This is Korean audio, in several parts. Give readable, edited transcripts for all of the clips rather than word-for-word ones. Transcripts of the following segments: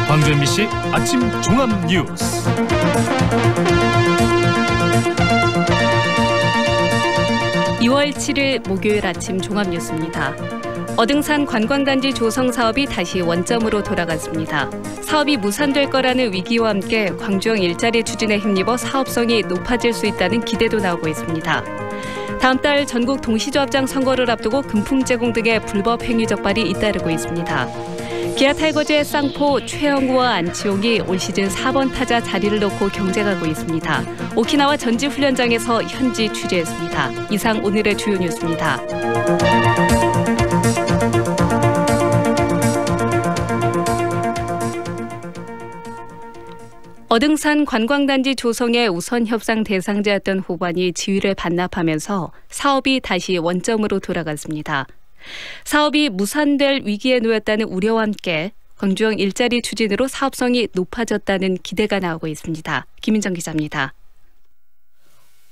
광주 MBC 아침 종합 뉴스. (2월 7일) 목요일 아침 종합 뉴스입니다. 어등산 관광단지 조성 사업이 다시 원점으로 돌아갔습니다. 사업이 무산될 거라는 위기와 함께 광주형 일자리 추진에 힘입어 사업성이 높아질 수 있다는 기대도 나오고 있습니다. 다음 달 전국 동시조합장 선거를 앞두고 금품 제공 등의 불법 행위 적발이 잇따르고 있습니다. 기아 타이거즈의 쌍포 최영우와 안치홍이 올 시즌 4번 타자 자리를 놓고 경쟁하고 있습니다. 오키나와 전지훈련장에서 현지 취재했습니다. 이상 오늘의 주요 뉴스입니다. 어등산 관광단지 조성의 우선 협상 대상자였던 호반이 지위를 반납하면서 사업이 다시 원점으로 돌아갔습니다. 사업이 무산될 위기에 놓였다는 우려와 함께 광주형 일자리 추진으로 사업성이 높아졌다는 기대가 나오고 있습니다. 김민정 기자입니다.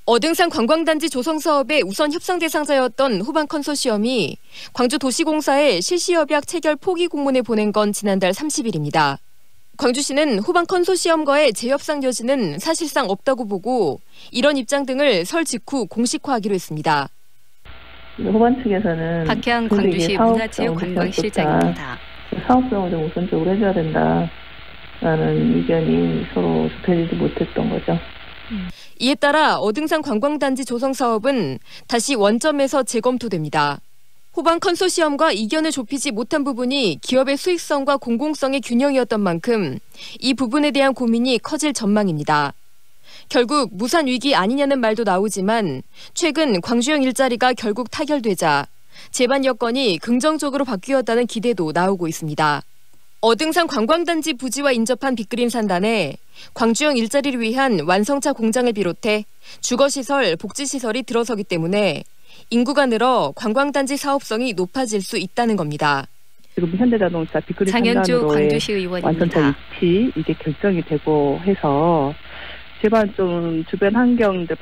어등산 관광단지 조성 사업의 우선 협상 대상자였던 호반 컨소시엄이 광주도시공사에 실시협약 체결 포기 공문을 보낸 건 지난달 30일입니다. 광주시는 호반 컨소시엄과의 재협상 여지는 사실상 없다고 보고 이런 입장 등을 설 직후 공식화하기로 했습니다. 호반 측에서는 박혜안 광주시 문화체육관광실장입니다. 사업성을 좀 우선적으로 해줘야 된다라는 의견이 서로 좁혀지지 못했던 거죠. 이에 따라 어등산 관광단지 조성 사업은 다시 원점에서 재검토됩니다. 호반 컨소시엄과 이견을 좁히지 못한 부분이 기업의 수익성과 공공성의 균형이었던 만큼 이 부분에 대한 고민이 커질 전망입니다. 결국 무산 위기 아니냐는 말도 나오지만 최근 광주형 일자리가 결국 타결되자 제반 여건이 긍정적으로 바뀌었다는 기대도 나오고 있습니다. 어등산 관광단지 부지와 인접한 빅그린 산단에 광주형 일자리를 위한 완성차 공장을 비롯해 주거시설, 복지시설이 들어서기 때문에 인구가 늘어 관광단지 사업성이 높아질 수 있다는 겁니다. 지금 현대자동차 빅그린 장현주 광주시 의원입니다. 완성차 위치 이게 결정이 되고 해서 제발 좀 주변 환경들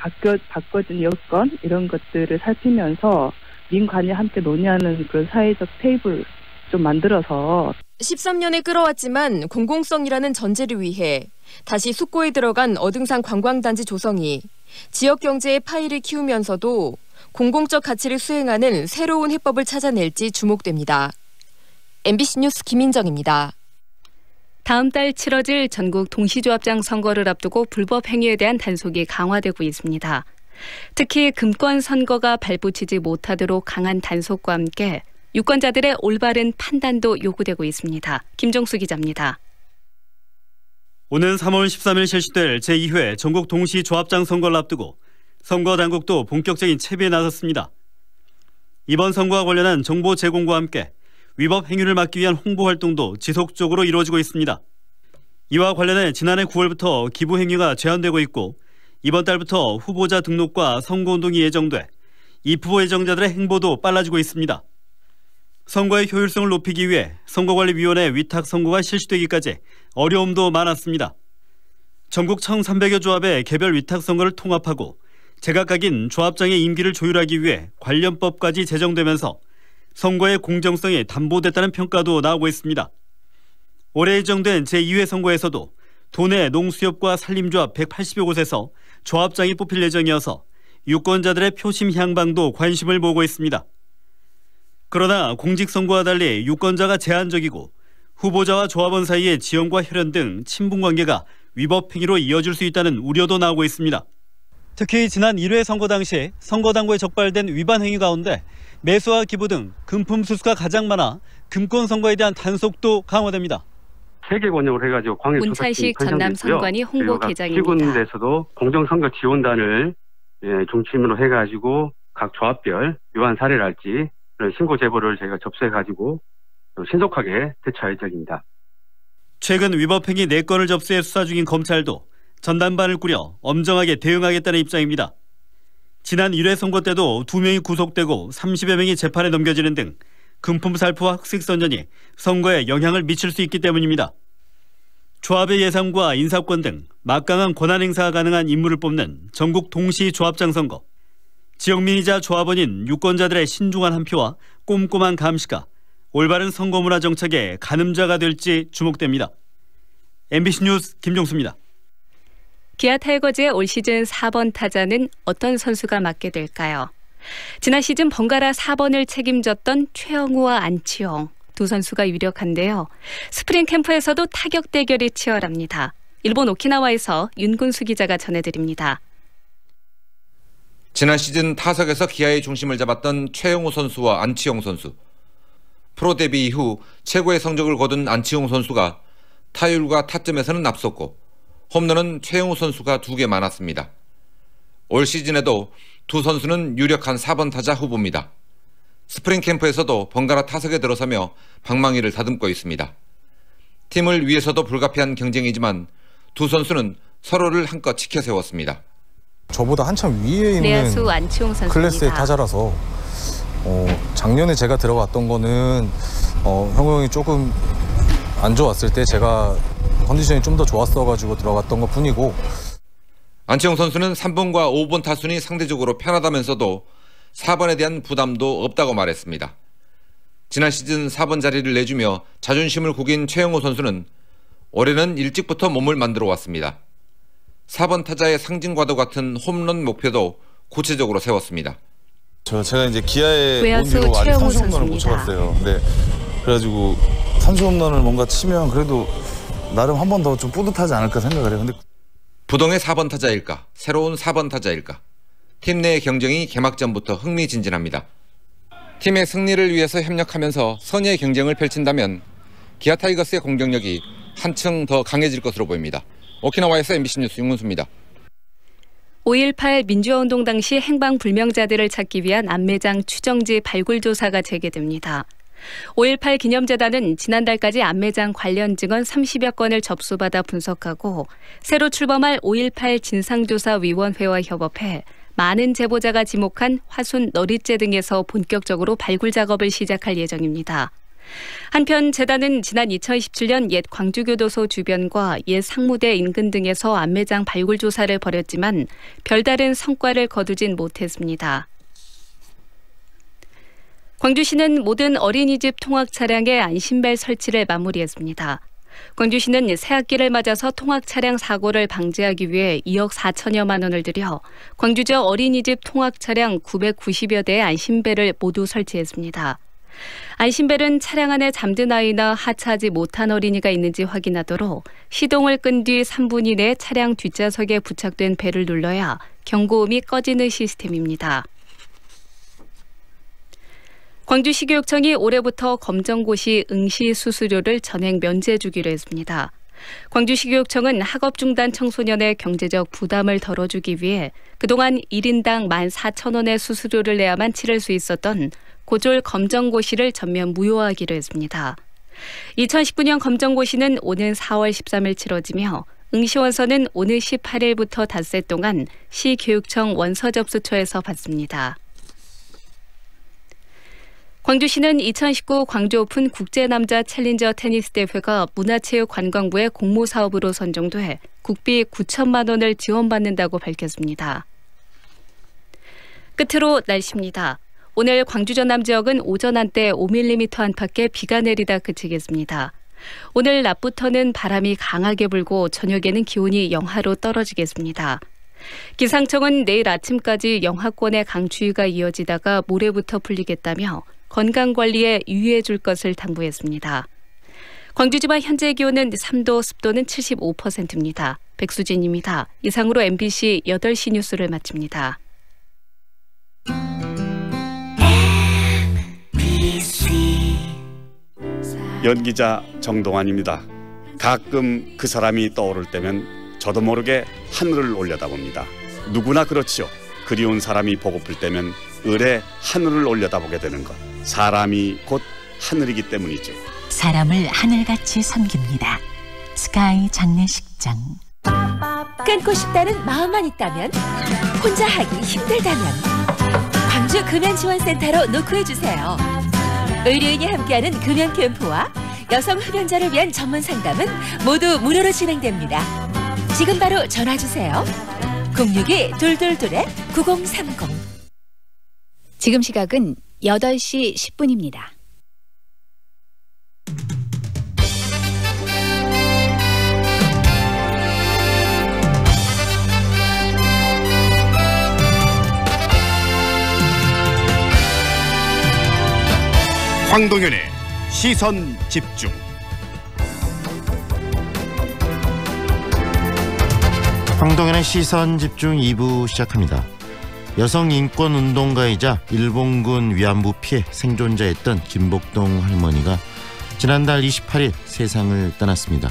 바꿔진 여건 이런 것들을 살피면서 민관이 함께 논의하는 그런 사회적 테이블 좀 만들어서 13년에 끌어왔지만 공공성이라는 전제를 위해 다시 숙고에 들어간 어등산 관광단지 조성이 지역 경제의 파이를 키우면서도 공공적 가치를 수행하는 새로운 해법을 찾아낼지 주목됩니다. MBC 뉴스 김민정입니다. 다음 달 치러질 전국 동시조합장 선거를 앞두고 불법 행위에 대한 단속이 강화되고 있습니다. 특히 금권 선거가 발붙이지 못하도록 강한 단속과 함께 유권자들의 올바른 판단도 요구되고 있습니다. 김종수 기자입니다. 오는 3월 13일 실시될 제2회 전국 동시조합장 선거를 앞두고 선거당국도 본격적인 채비에 나섰습니다. 이번 선거와 관련한 정보 제공과 함께 위법 행위를 막기 위한 홍보 활동도 지속적으로 이루어지고 있습니다. 이와 관련해 지난해 9월부터 기부 행위가 제한되고 있고 이번 달부터 후보자 등록과 선거운동이 예정돼 입후보 예정자들의 행보도 빨라지고 있습니다. 선거의 효율성을 높이기 위해 선거관리위원회 위탁 선거가 실시되기까지 어려움도 많았습니다. 전국 1,300여 조합의 개별 위탁 선거를 통합하고 제각각인 조합장의 임기를 조율하기 위해 관련법까지 제정되면서 선거의 공정성이 담보됐다는 평가도 나오고 있습니다. 올해 예정된 제2회 선거에서도 도내 농수협과 산림조합 180여 곳에서 조합장이 뽑힐 예정이어서 유권자들의 표심 향방도 관심을 모으고 있습니다. 그러나 공직선거와 달리 유권자가 제한적이고 후보자와 조합원 사이의 지연과 혈연 등 친분관계가 위법 행위로 이어질 수 있다는 우려도 나오고 있습니다. 특히 지난 1회 선거 당시 선거당국에 적발된 위반 행위 가운데 매수와 기부 등 금품 수수가 가장 많아 금권 선거에 대한 단속도 강화됩니다. 세계 권역으로 해가지고 광역 문찬식 전남 선관위 홍보 계장입니다. 시군에서도 공정선거 지원단을 중심으로 해가지고 각 조합별 위반 사례랄지 그런 신고 제보를 저희가 접수해가지고 신속하게 대처할 예정입니다. 최근 위법 행위 4건을 접수해 수사 중인 검찰도 전담반을 꾸려 엄정하게 대응하겠다는 입장입니다. 지난 1회 선거 때도 2명이 구속되고 30여 명이 재판에 넘겨지는 등 금품 살포와 흑색 선전이 선거에 영향을 미칠 수 있기 때문입니다. 조합의 예산과 인사권 등 막강한 권한 행사가 가능한 인물을 뽑는 전국 동시 조합장 선거. 지역민이자 조합원인 유권자들의 신중한 한 표와 꼼꼼한 감시가 올바른 선거 문화 정착의 가늠자가 될지 주목됩니다. MBC 뉴스 김종수입니다. 기아 타이거즈의 올 시즌 4번 타자는 어떤 선수가 맡게 될까요? 지난 시즌 번갈아 4번을 책임졌던 최영우와 안치홍 두 선수가 유력한데요. 스프링 캠프에서도 타격 대결이 치열합니다. 일본 오키나와에서 윤근수 기자가 전해드립니다. 지난 시즌 타석에서 기아의 중심을 잡았던 최영우 선수와 안치홍 선수. 프로 데뷔 이후 최고의 성적을 거둔 안치홍 선수가 타율과 타점에서는 앞섰고 홈런은 최영우 선수가 2개 많았습니다. 올 시즌에도 두 선수는 유력한 4번 타자 후보입니다. 스프링 캠프에서도 번갈아 타석에 들어서며 방망이를 다듬고 있습니다. 팀을 위해서도 불가피한 경쟁이지만 두 선수는 서로를 한껏 지켜 세웠습니다. 저보다 한참 위에 있는 내야수 안치홍 선수입니다. 클래스의 타자라서 작년에 제가 들어갔던 거는 형우 형이 조금 안 좋았을 때 제가 컨디션이 좀 더 좋았어가지고 들어갔던 것 뿐이고. 안치홍 선수는 3번과 5번 타순이 상대적으로 편하다면서도 4번에 대한 부담도 없다고 말했습니다. 지난 시즌 4번 자리를 내주며 자존심을 구긴 최영우 선수는 올해는 일찍부터 몸을 만들어 왔습니다. 4번 타자의 상징과도 같은 홈런 목표도 구체적으로 세웠습니다. 제가 이제 기아의 외야수 온 뒤로 아직 최영우 선수 홈런을 못 선수입니다. 쳐봤어요. 네, 그래가지고 선수 홈런을 뭔가 치면 그래도 나름 한 번 더 좀 뿌듯하지 않을까 생각을 해요. 근데 부동의 4번 타자일까? 새로운 4번 타자일까? 팀 내의 경쟁이 개막전부터 흥미진진합니다. 팀의 승리를 위해서 협력하면서 선의의 경쟁을 펼친다면 기아 타이거스의 공격력이 한층 더 강해질 것으로 보입니다. 오키나와에서 MBC 뉴스 윤문수입니다. 5.18 민주화운동 당시 행방불명자들을 찾기 위한 안매장 추정지 발굴조사가 재개됩니다. 5.18 기념재단은 지난달까지 안매장 관련 증언 30여 건을 접수받아 분석하고 새로 출범할 5.18 진상조사위원회와 협업해 많은 제보자가 지목한 화순 너릿재 등에서 본격적으로 발굴 작업을 시작할 예정입니다. 한편 재단은 지난 2017년 옛 광주교도소 주변과 옛 상무대 인근 등에서 안매장 발굴 조사를 벌였지만 별다른 성과를 거두진 못했습니다. 광주시는 모든 어린이집 통학 차량의 안심벨 설치를 마무리했습니다. 광주시는 새학기를 맞아서 통학 차량 사고를 방지하기 위해 2억 4천여만 원을 들여 광주 지역 어린이집 통학 차량 990여 대의 안심벨을 모두 설치했습니다. 안심벨은 차량 안에 잠든 아이나 하차하지 못한 어린이가 있는지 확인하도록 시동을 끈 뒤 3분 이내에 차량 뒷좌석에 부착된 벨을 눌러야 경고음이 꺼지는 시스템입니다. 광주시교육청이 올해부터 검정고시 응시 수수료를 전액 면제해 주기로 했습니다. 광주시교육청은 학업 중단 청소년의 경제적 부담을 덜어주기 위해 그동안 1인당 14,000원의 수수료를 내야만 치를 수 있었던 고졸 검정고시를 전면 무효화하기로 했습니다. 2019년 검정고시는 오는 4월 13일 치러지며 응시원서는 오늘 18일부터 닷새 동안 시교육청 원서 접수처에서 받습니다. 광주시는 2019 광주 오픈 국제남자 챌린저 테니스 대회가 문화체육관광부의 공모사업으로 선정돼 국비 9천만 원을 지원받는다고 밝혔습니다. 끝으로 날씨입니다. 오늘 광주 전남 지역은 오전 한때 5mm 안팎의 비가 내리다 그치겠습니다. 오늘 낮부터는 바람이 강하게 불고 저녁에는 기온이 영하로 떨어지겠습니다. 기상청은 내일 아침까지 영하권의 강추위가 이어지다가 모레부터 풀리겠다며 건강관리에 유의해 줄 것을 당부했습니다. 광주지방 현재 기온은 3도, 습도는 75%입니다. 백수진입니다. 이상으로 MBC 8시 뉴스를 마칩니다. 연기자 정동환입니다. 가끔 그 사람이 떠오를 때면 저도 모르게 하늘을 올려다봅니다. 누구나 그렇지요. 그리운 사람이 보고플 때면 을에 하늘을 올려다보게 되는 것. 사람이 곧 하늘이기 때문이죠. 사람을 하늘같이 섬깁니다. 스카이 장례식장. 끊고 싶다는 마음만 있다면, 혼자 하기 힘들다면 광주 금연지원센터로 노크해주세요. 의료인이 함께하는 금연 캠프와 여성 흡연자를 위한 전문 상담은 모두 무료로 진행됩니다. 지금 바로 전화주세요. 062-222-9030. 지금 시각은 8시 10분입니다. 황동현의 시선 집중. 황동현의 시선 집중 2부 시작합니다. 여성 인권 운동가이자 일본군 위안부 피해 생존자였던 김복동 할머니가 지난달 28일 세상을 떠났습니다.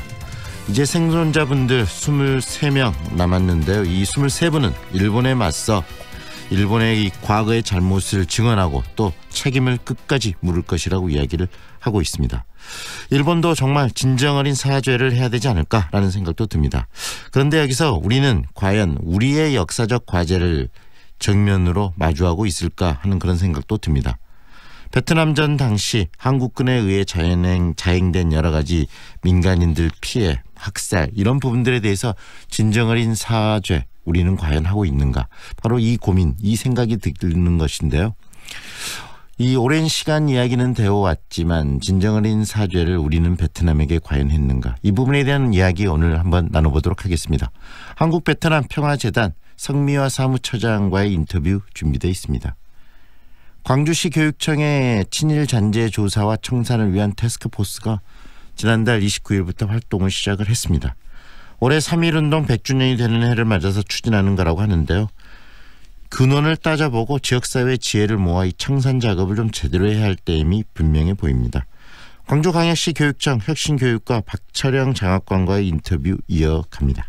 이제 생존자분들 23명 남았는데요. 이 23분은 일본에 맞서 일본의 이 과거의 잘못을 증언하고 또 책임을 끝까지 물을 것이라고 이야기를 하고 있습니다. 일본도 정말 진정 어린 사죄를 해야 되지 않을까라는 생각도 듭니다. 그런데 여기서 우리는 과연 우리의 역사적 과제를 정면으로 마주하고 있을까 하는 그런 생각도 듭니다. 베트남전 당시 한국군에 의해 자행된 여러 가지 민간인들 피해, 학살 이런 부분들에 대해서 진정 어린 사죄 우리는 과연 하고 있는가? 바로 이 고민, 이 생각이 드는 것인데요. 이 오랜 시간 이야기는 되어왔지만 진정 어린 사죄를 우리는 베트남에게 과연 했는가? 이 부분에 대한 이야기 오늘 한번 나눠보도록 하겠습니다. 한국 베트남 평화재단 성미화 사무처장과의 인터뷰 준비되어 있습니다. 광주시 교육청의 친일 잔재 조사와 청산을 위한 태스크포스가 지난달 29일부터 활동을 시작을 했습니다. 올해 3.1운동 100주년이 되는 해를 맞아서 추진하는 거라고 하는데요. 근원을 따져보고 지역사회의 지혜를 모아 이 청산 작업을 좀 제대로 해야 할 때임이 분명해 보입니다. 광주광역시 교육청 혁신교육과 박철영 장학관과의 인터뷰 이어갑니다.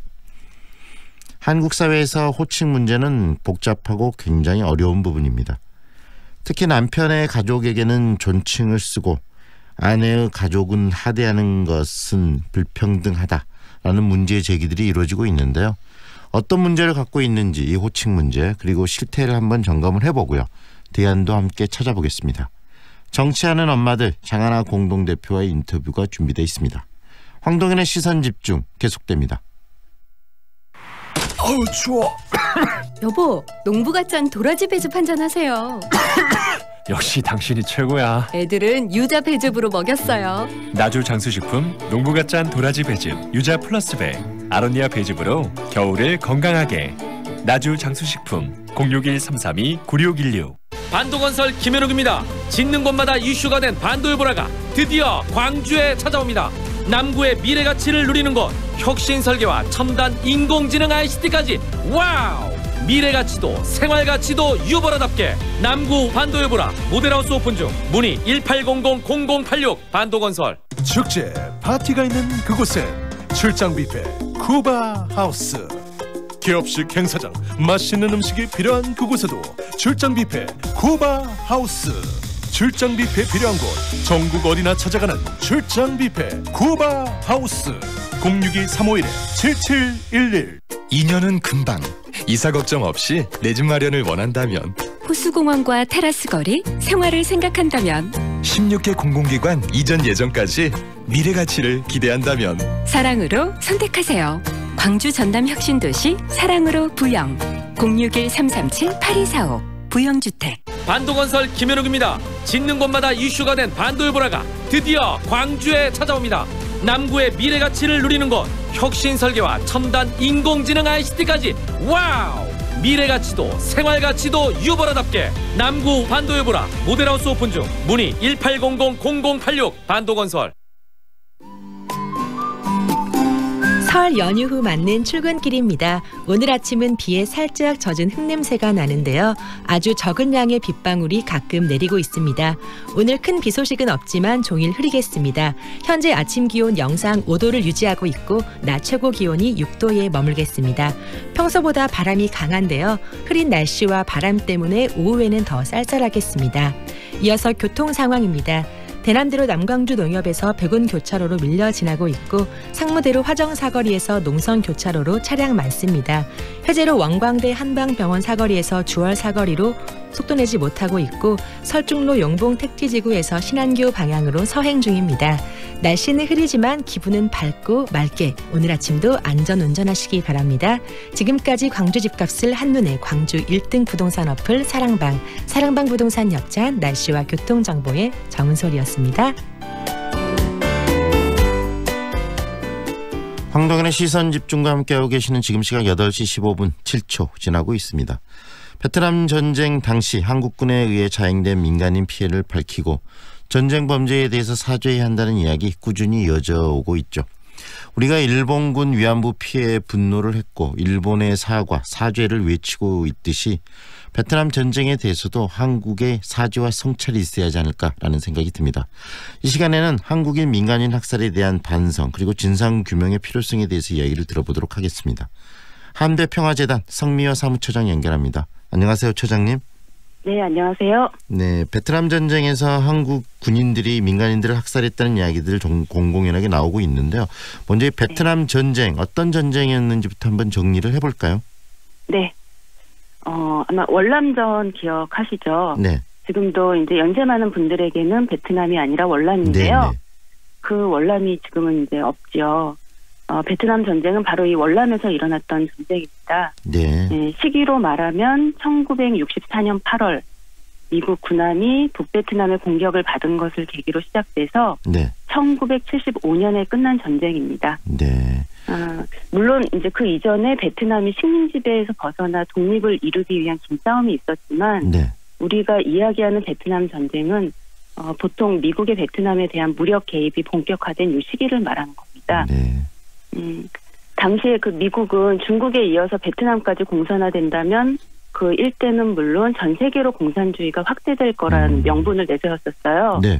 한국 사회에서 호칭 문제는 복잡하고 굉장히 어려운 부분입니다. 특히 남편의 가족에게는 존칭을 쓰고 아내의 가족은 하대하는 것은 불평등하다라는 문제 제기들이 이루어지고 있는데요. 어떤 문제를 갖고 있는지 이 호칭 문제 그리고 실태를 한번 점검을 해보고요. 대안도 함께 찾아보겠습니다. 정치하는 엄마들 장하나 공동대표와의 인터뷰가 준비되어 있습니다. 황동현의 시선집중 계속됩니다. 어우 추워. 여보, 농부가 짠 도라지 배즙 한잔 하세요. 역시 당신이 최고야. 애들은 유자 배즙으로 먹였어요. 나주 장수식품 농부가 짠 도라지 배즙 유자 플러스 배 아로니아 배즙으로 겨울을 건강하게. 나주 장수식품 061-332-9616. 반도건설 김현욱입니다. 짓는 곳마다 이슈가 된 반도요보라가 드디어 광주에 찾아옵니다. 남구의 미래 가치를 누리는 곳, 혁신 설계와 첨단 인공지능 ICT까지 와우! 미래 가치도 생활 가치도 유보라답게 남구 반도요보라 모델하우스 오픈 중. 문의 1800-0086 반도건설. 축제 파티가 있는 그곳엔 출장 뷔페 쿠바 하우스. 기업식 행사장 맛있는 음식이 필요한 그곳에도 출장 뷔페 쿠바 하우스. 출장 뷔페 필요한 곳 전국 어디나 찾아가는 출장 뷔페 쿠바 하우스. 062-351-7711. 2년은 금방. 이사 걱정 없이 내 집 마련을 원한다면, 호수공원과 테라스 거리, 생활을 생각한다면, 16개 공공기관 이전 예정까지 미래 가치를 기대한다면 사랑으로 선택하세요. 광주 전남 혁신도시 사랑으로 부영. 061-337-8245 부영주택. 반도건설 김현욱입니다. 짓는 곳마다 이슈가 된 반도요보라가 드디어 광주에 찾아옵니다. 남구의 미래 가치를 누리는 곳, 혁신 설계와 첨단 인공지능 ICT까지 와우! 미래 가치도 생활 가치도 유보라답게 남구 반도요보라 모델하우스 오픈 중. 문의 1800-0086 반도건설. 설 연휴 후 맞는 출근길입니다. 오늘 아침은 비에 살짝 젖은 흙냄새가 나는데요. 아주 적은 양의 빗방울이 가끔 내리고 있습니다. 오늘 큰 비 소식은 없지만 종일 흐리겠습니다. 현재 아침 기온 영상 5도를 유지하고 있고 낮 최고 기온이 6도에 머물겠습니다. 평소보다 바람이 강한데요. 흐린 날씨와 바람 때문에 오후에는 더 쌀쌀하겠습니다. 이어서 교통 상황입니다. 대남대로 남광주 농협에서 백운 교차로로 밀려 지나고 있고 상무대로 화정 사거리에서 농성 교차로로 차량 많습니다. 해제로 원광대 한방병원 사거리에서 주월 사거리로 속도 내지 못하고 있고 설중로 용봉 택지지구에서 신안교 방향으로 서행 중입니다. 날씨는 흐리지만 기분은 밝고 맑게 오늘 아침도 안전 운전하시기 바랍니다. 지금까지 광주 집값을 한눈에 광주 1등 부동산 어플 사랑방 부동산 협찬 날씨와 교통정보의 정은솔이었습니다. 황동현의 시선집중과 함께하고 계시는 지금 시각 8시 15분 7초 지나고 있습니다. 베트남 전쟁 당시 한국군에 의해 자행된 민간인 피해를 밝히고 전쟁 범죄에 대해서 사죄해야 한다는 이야기 꾸준히 이어져 오고 있죠. 우리가 일본군 위안부 피해에 분노를 했고 일본의 사죄를 외치고 있듯이 베트남 전쟁에 대해서도 한국의 사죄와 성찰이 있어야 하지 않을까라는 생각이 듭니다. 이 시간에는 한국인 민간인 학살에 대한 반성 그리고 진상규명의 필요성에 대해서 이야기를 들어보도록 하겠습니다. 한대평화재단 성미여 사무처장 연결합니다. 안녕하세요, 처장님. 네, 안녕하세요. 네, 베트남 전쟁에서 한국 군인들이 민간인들을 학살했다는 이야기들 공공연하게 나오고 있는데요. 먼저 이 베트남 전쟁, 어떤 전쟁이었는지부터 한번 정리를 해볼까요? 네. 아마 월남전 기억하시죠? 네. 지금도 이제 연세 많은 분들에게는 베트남이 아니라 월남인데요. 네네. 그 월남이 지금은 이제 없죠. 베트남 전쟁은 바로 이 월남에서 일어났던 전쟁입니다. 네. 네, 시기로 말하면 1964년 8월 미국 군함이 북베트남의 공격을 받은 것을 계기로 시작돼서 네. 1975년에 끝난 전쟁입니다. 네. 물론 이제 그 이전에 베트남이 식민 지배에서 벗어나 독립을 이루기 위한 긴싸움이 있었지만 네. 우리가 이야기하는 베트남 전쟁은 보통 미국의 베트남에 대한 무력 개입이 본격화된 이 시기를 말하는 겁니다. 네. 당시에 그 미국은 중국에 이어서 베트남까지 공산화된다면 그 일대는 물론 전 세계로 공산주의가 확대될 거라는 명분을 내세웠었어요. 네.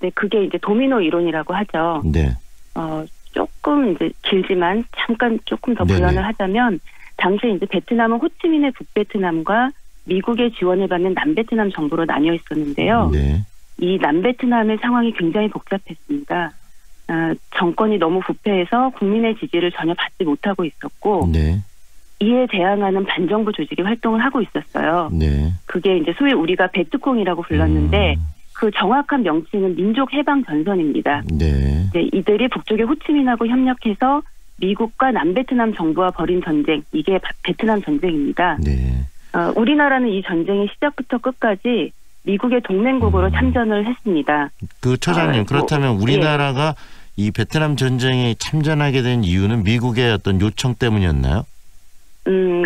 네, 그게 이제 도미노 이론이라고 하죠. 네. 조금 이제 길지만 잠깐 조금 더 네네. 부연을 하자면 당시에 이제 베트남은 호치민의 북베트남과 미국의 지원을 받는 남베트남 정부로 나뉘어 있었는데요. 네. 이 남베트남의 상황이 굉장히 복잡했습니다. 정권이 너무 부패해서 국민의 지지를 전혀 받지 못하고 있었고 네. 이에 대항하는 반정부 조직이 활동을 하고 있었어요. 네. 그게 이제 소위 우리가 베트콩이라고 불렀는데 그 정확한 명칭은 민족해방전선입니다. 네. 네, 이들이 북쪽의 호치민하고 협력해서 미국과 남베트남 정부와 벌인 전쟁, 이게 베트남 전쟁입니다. 네. 우리나라는 이 전쟁의 시작부터 끝까지 미국의 동맹국으로 참전을 했습니다. 그 처장님, 그렇다면 우리나라가 이 베트남 전쟁에 참전하게 된 이유는 미국의 어떤 요청 때문이었나요?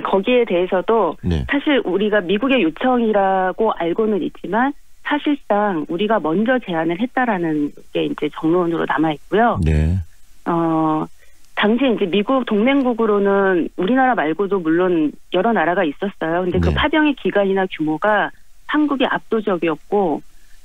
거기에 대해서도 네. 사실 우리가 미국의 요청이라고 알고는 있지만 사실상 우리가 먼저 제안을 했다라는 게 이제 정론으로 남아 있고요. 네. 당시 이제 미국 동맹국으로는 우리나라 말고도 물론 여러 나라가 있었어요. 근데 그 네. 파병의 기간이나 규모가 한국이 압도적이었고,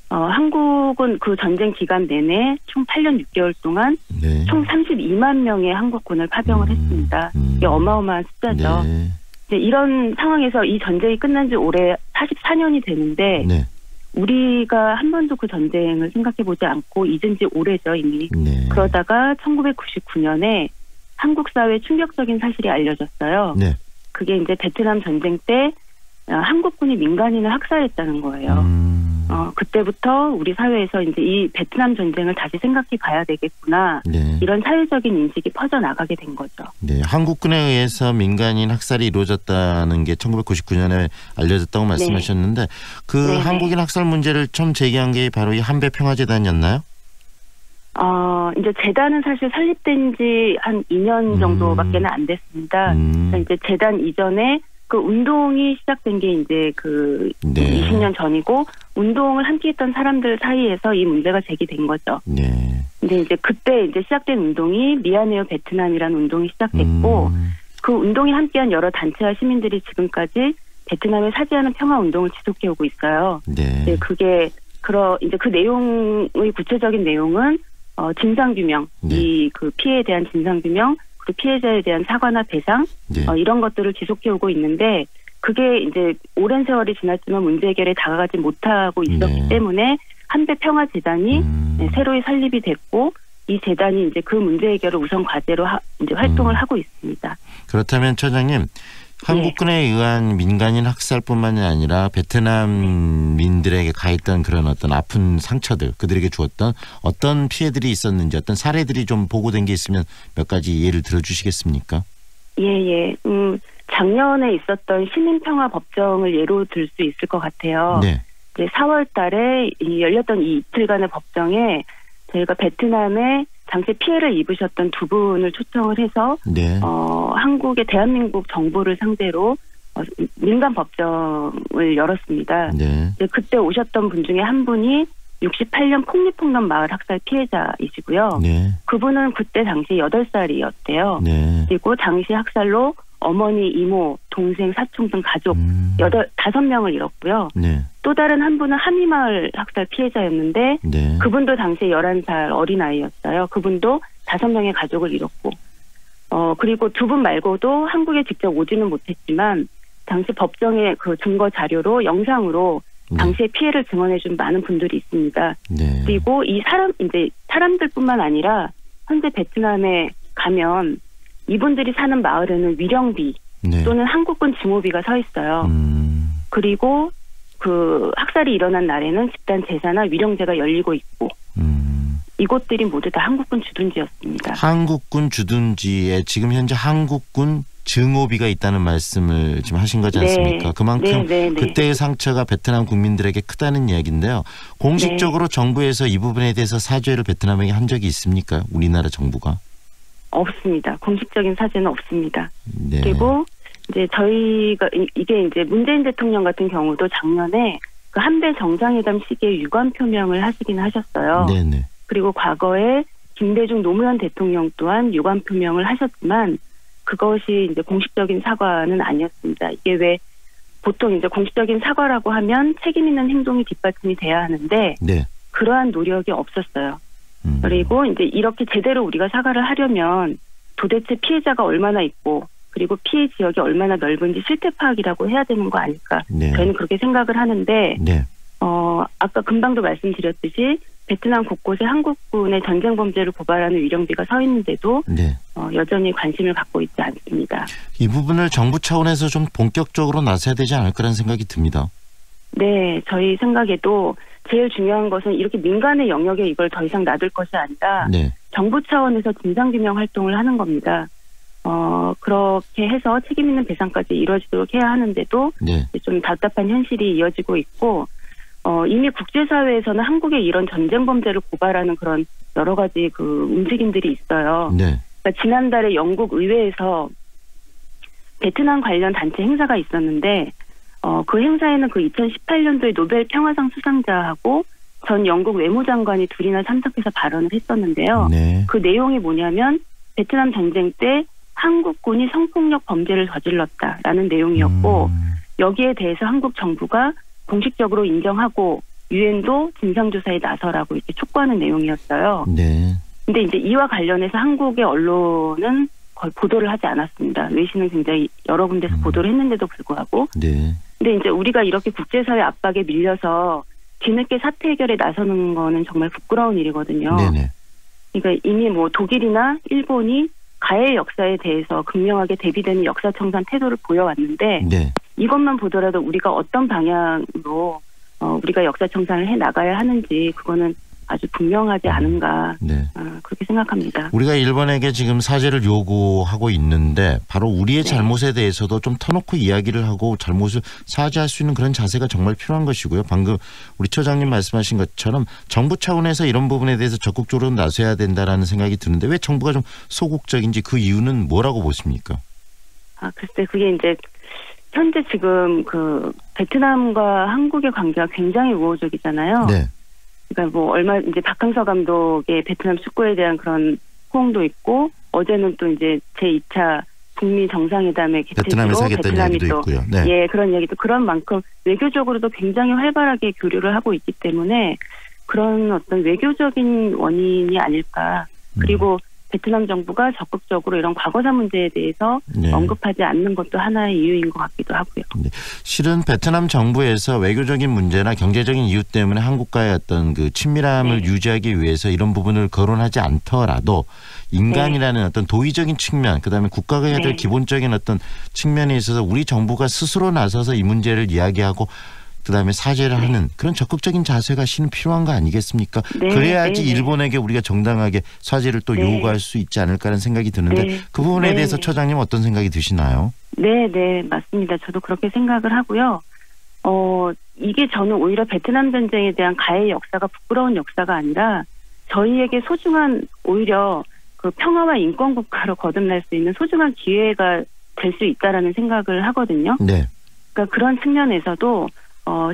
한국은 그 전쟁 기간 내내 총 8년 6개월 동안 네. 총 32만 명의 한국군을 파병을 했습니다. 이게 어마어마한 숫자죠. 네. 이제 이런 상황에서 이 전쟁이 끝난 지 올해 44년이 되는데 네. 우리가 한 번도 그 전쟁을 생각해보지 않고 잊은 지 오래죠, 이미. 네. 그러다가 1999년에 한국 사회에 충격적인 사실이 알려졌어요. 네. 그게 이제 베트남 전쟁 때 한국군이 민간인을 학살했다는 거예요. 그때부터 우리 사회에서 이제 이 베트남 전쟁을 다시 생각해 봐야 되겠구나. 네. 이런 사회적인 인식이 퍼져나가게 된 거죠. 네, 한국군에 의해서 민간인 학살이 이루어졌다는 게 1999년에 알려졌다고 말씀하셨는데 그 네네. 한국인 학살 문제를 처음 제기한 게 바로 이 한배평화재단이었나요? 이제 재단은 사실 설립된 지 한 2년 정도밖에는 안 됐습니다. 그러니까 이제 재단 이전에 그 운동이 시작된 게 이제 그 네. 20년 전이고 운동을 함께했던 사람들 사이에서 이 문제가 제기된 거죠. 네. 근데 이제 그때 이제 시작된 운동이 미안해요 베트남이라는 운동이 시작됐고 그 운동에 함께한 여러 단체와 시민들이 지금까지 베트남에 사죄하는 평화 운동을 지속해 오고 있어요. 네. 네, 그게 이제 그 내용의 구체적인 내용은 진상규명, 네. 이 그 피해에 대한 진상규명, 그리고 피해자에 대한 사과나 배상, 네. 이런 것들을 지속해 오고 있는데 그게 이제 오랜 세월이 지났지만 문제 해결에 다가가지 못하고 있었기 네. 때문에 한배평화재단이 새로이 설립이 됐고 이 재단이 이제 그 문제 해결을 우선 과제로 이제 활동을 하고 있습니다. 그렇다면 처장님, 한국군에 의한 민간인 학살뿐만이 아니라 베트남민들에게 가했던 그런 어떤 아픈 상처들, 그들에게 주었던 어떤 피해들이 있었는지 어떤 사례들이 좀 보고된 게 있으면 몇 가지 예를 들어주시겠습니까? 예. 작년에 있었던 시민평화 법정을 예로 들 수 있을 것 같아요. 네. 이제 4월 달에 열렸던 이 이틀간의 법정에 저희가 베트남에 당시 피해를 입으셨던 두 분을 초청을 해서 네. 한국의 대한민국 정부를 상대로 민간 법정을 열었습니다. 네. 그때 오셨던 분 중에 한 분이 68년 폭리폭넘 마을 학살 피해자이시고요. 네. 그분은 그때 당시 8살이었대요. 네. 그리고 당시 학살로 어머니, 이모, 동생, 사촌 등 가족 5명을 잃었고요. 네. 또 다른 한 분은 함이마을 학살 피해자였는데 네. 그분도 당시에 11살 어린아이였어요. 그분도 5명의 가족을 잃었고 그리고 두 분 말고도 한국에 직접 오지는 못했지만 당시 법정의 그 증거 자료로 영상으로 당시의 피해를 증언해준 많은 분들이 있습니다. 네. 그리고 이제 사람들뿐만 아니라 현재 베트남에 가면 이분들이 사는 마을에는 위령비 네. 또는 한국군 징호비가 서 있어요. 그리고 그 학살이 일어난 날에는 집단 제사나 위령제가 열리고 있고 이곳들이 모두 다 한국군 주둔지였습니다. 한국군 주둔지에 지금 현재 한국군 증오비가 있다는 말씀을 지금 하신 거지 않습니까? 네. 그만큼 네. 그때의 상처가 베트남 국민들에게 크다는 이야기인데요. 공식적으로 정부에서 이 부분에 대해서 사죄를 베트남에게 한 적이 있습니까? 우리나라 정부가? 없습니다. 공식적인 사죄는 없습니다. 네. 그리고 이제 저희가 이게 이제 문재인 대통령 같은 경우도 작년에 그 한배 정상회담 시기에 유감 표명을 하시긴 하셨어요. 네네. 그리고 과거에 김대중 노무현 대통령 또한 유감 표명을 하셨지만 그것이 이제 공식적인 사과는 아니었습니다. 이게 왜 보통 이제 공식적인 사과라고 하면 책임 있는 행동이 뒷받침이 돼야 하는데 네. 그러한 노력이 없었어요. 그리고 이제 이렇게 제대로 우리가 사과를 하려면 도대체 피해자가 얼마나 있고 그리고 피해 지역이 얼마나 넓은지 실태 파악이라고 해야 되는 거 아닐까. 네. 저희는 그렇게 생각을 하는데 네. 아까 금방도 말씀드렸듯이 베트남 곳곳에 한국군의 전쟁 범죄를 고발하는 위령비가 서 있는데도 네. 여전히 관심을 갖고 있지 않습니다. 이 부분을 정부 차원에서 좀 본격적으로 나서야 되지 않을까라는 생각이 듭니다. 네, 저희 생각에도 제일 중요한 것은 이렇게 민간의 영역에 이걸 더 이상 놔둘 것이 아니라 네. 정부 차원에서 진상규명 활동을 하는 겁니다. 그렇게 해서 책임 있는 배상까지 이루어지도록 해야 하는데도 네. 좀 답답한 현실이 이어지고 있고 이미 국제사회에서는 한국의 이런 전쟁 범죄를 고발하는 그런 여러 가지 그 움직임들이 있어요. 네. 그러니까 지난달에 영국 의회에서 베트남 관련 단체 행사가 있었는데 그 행사에는 그 2018년도에 노벨 평화상 수상자하고 전 영국 외무장관이 둘이나 참석해서 발언을 했었는데요. 네. 그 내용이 뭐냐면 베트남 전쟁 때 한국군이 성폭력 범죄를 저질렀다라는 내용이었고 여기에 대해서 한국 정부가 공식적으로 인정하고 유엔도 진상조사에 나서라고 이렇게 촉구하는 내용이었어요. 네. 근데 이제 이와 관련해서 한국의 언론은 거의 보도를 하지 않았습니다. 외신은 굉장히 여러 군데서 보도를 했는데도 불구하고. 네. 근데 이제 우리가 이렇게 국제사회 압박에 밀려서 뒤늦게 사태 해결에 나서는 거는 정말 부끄러운 일이거든요. 네네. 그러니까 이미 뭐 독일이나 일본이 가해 역사에 대해서 극명하게 대비되는 역사청산 태도를 보여왔는데 네. 이것만 보더라도 우리가 어떤 방향으로 우리가 역사청산을 해 나가야 하는지 그거는 아주 분명하지 않은가 네. 그렇게 생각합니다. 우리가 일본에게 지금 사죄를 요구하고 있는데 바로 우리의 잘못에 대해서도 좀 터놓고 이야기를 하고 잘못을 사죄할 수 있는 그런 자세가 정말 필요한 것이고요. 방금 우리 처장님 말씀하신 것처럼 정부 차원에서 이런 부분에 대해서 적극적으로 나서야 된다라는 생각이 드는데 왜 정부가 좀 소극적인지 그 이유는 뭐라고 보십니까? 글쎄 그게 이제 현재 지금 그 베트남과 한국의 관계가 굉장히 우호적이잖아요. 네. 그러니까 뭐 얼마 이제 박항서 감독의 베트남 축구에 대한 그런 호응도 있고 어제는 또 이제 제2차 북미 정상회담의 개최지로 베트남이 또 있고요. 네. 예 그런 이야기도 그런 만큼 외교적으로도 굉장히 활발하게 교류를 하고 있기 때문에 그런 어떤 외교적인 원인이 아닐까. 그리고 베트남 정부가 적극적으로 이런 과거사 문제에 대해서 네. 언급하지 않는 것도 하나의 이유인 것 같기도 하고요. 네. 실은 베트남 정부에서 외교적인 문제나 경제적인 이유 때문에 한국과의 어떤 그 친밀함을 유지하기 위해서 이런 부분을 거론하지 않더라도 인간이라는 어떤 도의적인 측면, 그다음에 국가가 해야 될 기본적인 어떤 측면에 있어서 우리 정부가 스스로 나서서 이 문제를 이야기하고 그다음에 사죄를 하는 그런 적극적인 자세가 실은 필요한 거 아니겠습니까? 네, 그래야지 네, 네. 일본에게 우리가 정당하게 사죄를 또 요구할 수 있지 않을까라는 생각이 드는데 네. 그 부분에 네. 대해서 처장님 어떤 생각이 드시나요? 네, 네, 맞습니다. 저도 그렇게 생각을 하고요. 이게 저는 오히려 베트남 전쟁에 대한 가해 역사가 부끄러운 역사가 아니라 저희에게 소중한 오히려 그 평화와 인권 국가로 거듭날 수 있는 소중한 기회가 될 수 있다라는 생각을 하거든요. 네. 그러니까 그런 측면에서도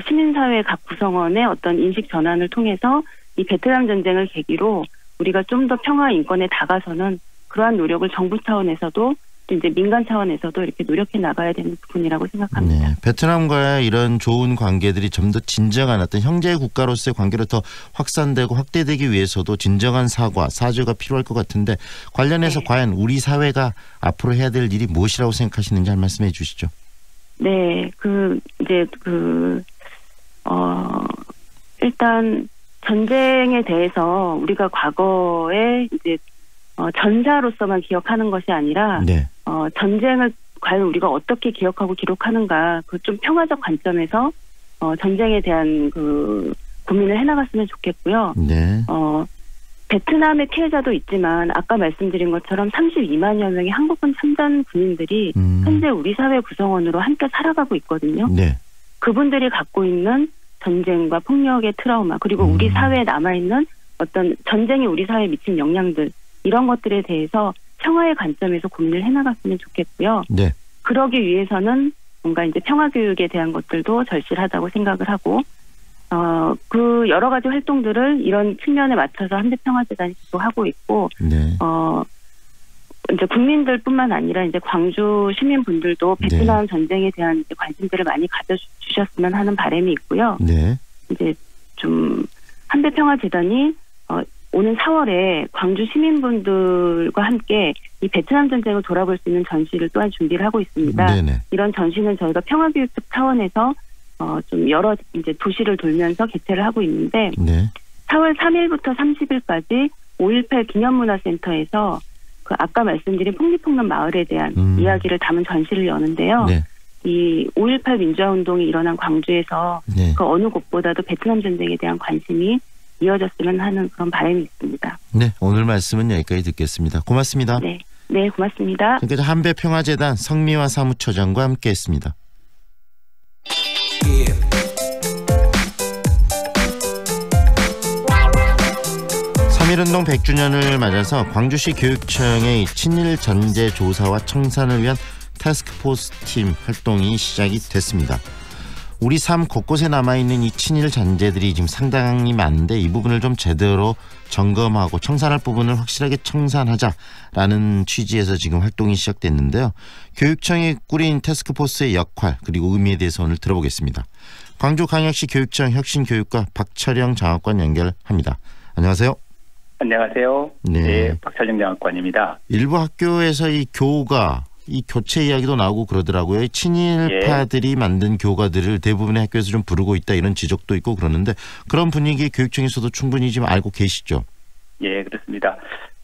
시민사회 각 구성원의 어떤 인식 전환을 통해서 이 베트남 전쟁을 계기로 우리가 좀 더 평화 인권에 다가서는 그러한 노력을 정부 차원에서도 이제 민간 차원에서도 이렇게 노력해 나가야 되는 부분이라고 생각합니다. 네, 베트남과의 이런 좋은 관계들이 좀 더 진정한 어떤 형제 국가로서의 관계로 더 확산되고 확대되기 위해서도 진정한 사죄가 필요할 것 같은데 관련해서 과연 우리 사회가 앞으로 해야 될 일이 무엇이라고 생각하시는지 한 말씀해 주시죠. 네, 일단 전쟁에 대해서 우리가 과거에 이제 전사로서만 기억하는 것이 아니라 네. 전쟁을 과연 우리가 어떻게 기억하고 기록하는가 그 좀 평화적 관점에서 전쟁에 대한 그 고민을 해나갔으면 좋겠고요. 네. 베트남의 피해자도 있지만 아까 말씀드린 것처럼 32만여 명의 한국군 참전 군인들이 현재 우리 사회 구성원으로 함께 살아가고 있거든요. 네. 그분들이 갖고 있는 전쟁과 폭력의 트라우마 그리고 우리 사회에 남아있는 어떤 전쟁이 우리 사회에 미친 영향들 이런 것들에 대해서 평화의 관점에서 고민을 해나갔으면 좋겠고요. 네. 그러기 위해서는 뭔가 이제 평화교육에 대한 것들도 절실하다고 생각을 하고 그 여러 가지 활동들을 이런 측면에 맞춰서 한대평화재단이 하고 있고 네. 이제 국민들뿐만 아니라 이제 광주 시민분들도 베트남 전쟁에 대한 이제 관심들을 많이 가져주셨으면 하는 바람이 있고요. 네. 이제 좀 한대평화재단이 오는 4월에 광주 시민분들과 함께 이 베트남 전쟁을 돌아볼 수 있는 전시를 또한 준비를 하고 있습니다. 네네. 이런 전시는 저희가 평화교육적 차원에서 좀 여러 이제 도시를 돌면서 개최를 하고 있는데 네. 4월 3일부터 30일까지 5.18 기념문화센터에서 그 아까 말씀드린 폭리폭넘 마을에 대한 이야기를 담은 전시를 여는데요. 네. 이 5.18 민주화운동이 일어난 광주에서 네. 그 어느 곳보다도 베트남 전쟁에 대한 관심이 이어졌으면 하는 그런 바람이 있습니다. 네, 오늘 말씀은 여기까지 듣겠습니다. 고맙습니다. 네, 네 고맙습니다. 지금까지 한배평화재단 성미화 사무처장과 함께했습니다. 삼일운동 100주년을 맞아서 광주시 교육청의 친일 잔재 조사와 청산을 위한 태스크포스 팀 활동이 시작이 됐습니다. 우리 삶 곳곳에 남아있는 이 친일 잔재들이 지금 상당히 많은데 이 부분을 좀 제대로 점검하고 청산할 부분을 확실하게 청산하자라는 취지에서 지금 활동이 시작됐는데요. 교육청이 꾸린 태스크포스의 역할 그리고 의미에 대해서 오늘 들어보겠습니다. 광주광역시 교육청 혁신교육과 박철영 장학관 연결합니다. 안녕하세요. 안녕하세요. 네, 박철영 장학관입니다. 일부 학교에서 이 교가 이 교체 이야기도 나오고 그러더라고요. 친일파들이 만든 교가들을 대부분의 학교에서 좀 부르고 있다 이런 지적도 있고 그러는데 그런 분위기 교육청에서도 충분히 지금 알고 계시죠? 예, 그렇습니다.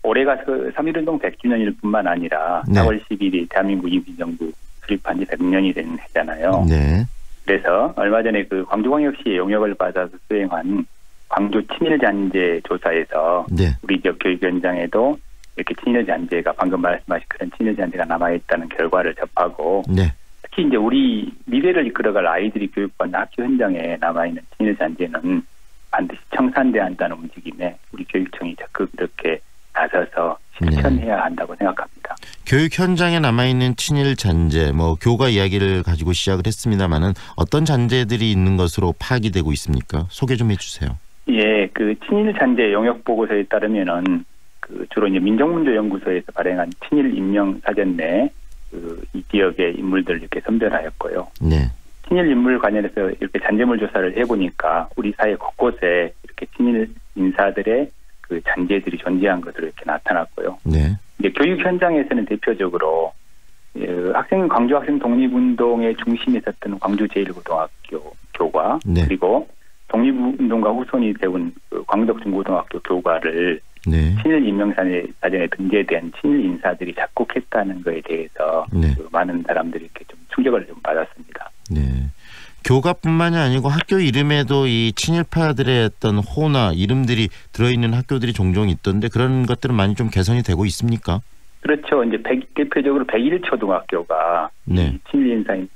올해가 그 3.1운동 100주년일 뿐만 아니라 4월 10일이 대한민국 임시정부 수립한 지 100년이 된 해잖아요. 네. 그래서 얼마 전에 그 광주광역시의 용역을 받아서 수행한 광주 친일잔재 조사에서 우리 지역 교육 현장에도 이렇게 친일잔재가 방금 말씀하신 그런 친일잔재가 남아있다는 결과를 접하고 특히 이제 우리 미래를 이끌어갈 아이들이 교육받는 학교 현장에 남아있는 친일잔재는 반드시 청산돼야 한다는 움직임에 우리 교육청이 적극 이렇게 나서서 실천해야 한다고 생각합니다. 교육 현장에 남아있는 친일잔재, 교가 이야기를 가지고 시작을 했습니다마는 어떤 잔재들이 있는 것으로 파악이 되고 있습니까? 소개 좀 해주세요. 예, 그 친일잔재 용역 보고서에 따르면은 주로 이제 민족문제연구소에서 발행한 친일 인명 사전 내 이 지역의 인물들을 이렇게 선별하였고요. 네. 친일 인물 관련해서 이렇게 잔재물 조사를 해보니까 우리 사회 곳곳에 이렇게 친일 인사들의 그 잔재들이 존재한 것으로 이렇게 나타났고요. 네. 이제 교육 현장에서는 대표적으로 광주 학생 독립운동의 중심에 섰던 광주 제1고등학교 교과 그리고 독립운동가 후손이 세운 광덕중고등학교 교과를 친일 인명사전에 등재된 친일 인사들이 작곡했다는 것에 대해서 많은 사람들이 이렇게 좀 충격을 좀 받았습니다. 네. 교과뿐만이 아니고 학교 이름에도 이 친일파들의 어떤 호나 이름들이 들어있는 학교들이 종종 있던데 그런 것들은 많이 좀 개선이 되고 있습니까? 그렇죠. 이제 대표적으로 101초등학교가 친일 인사인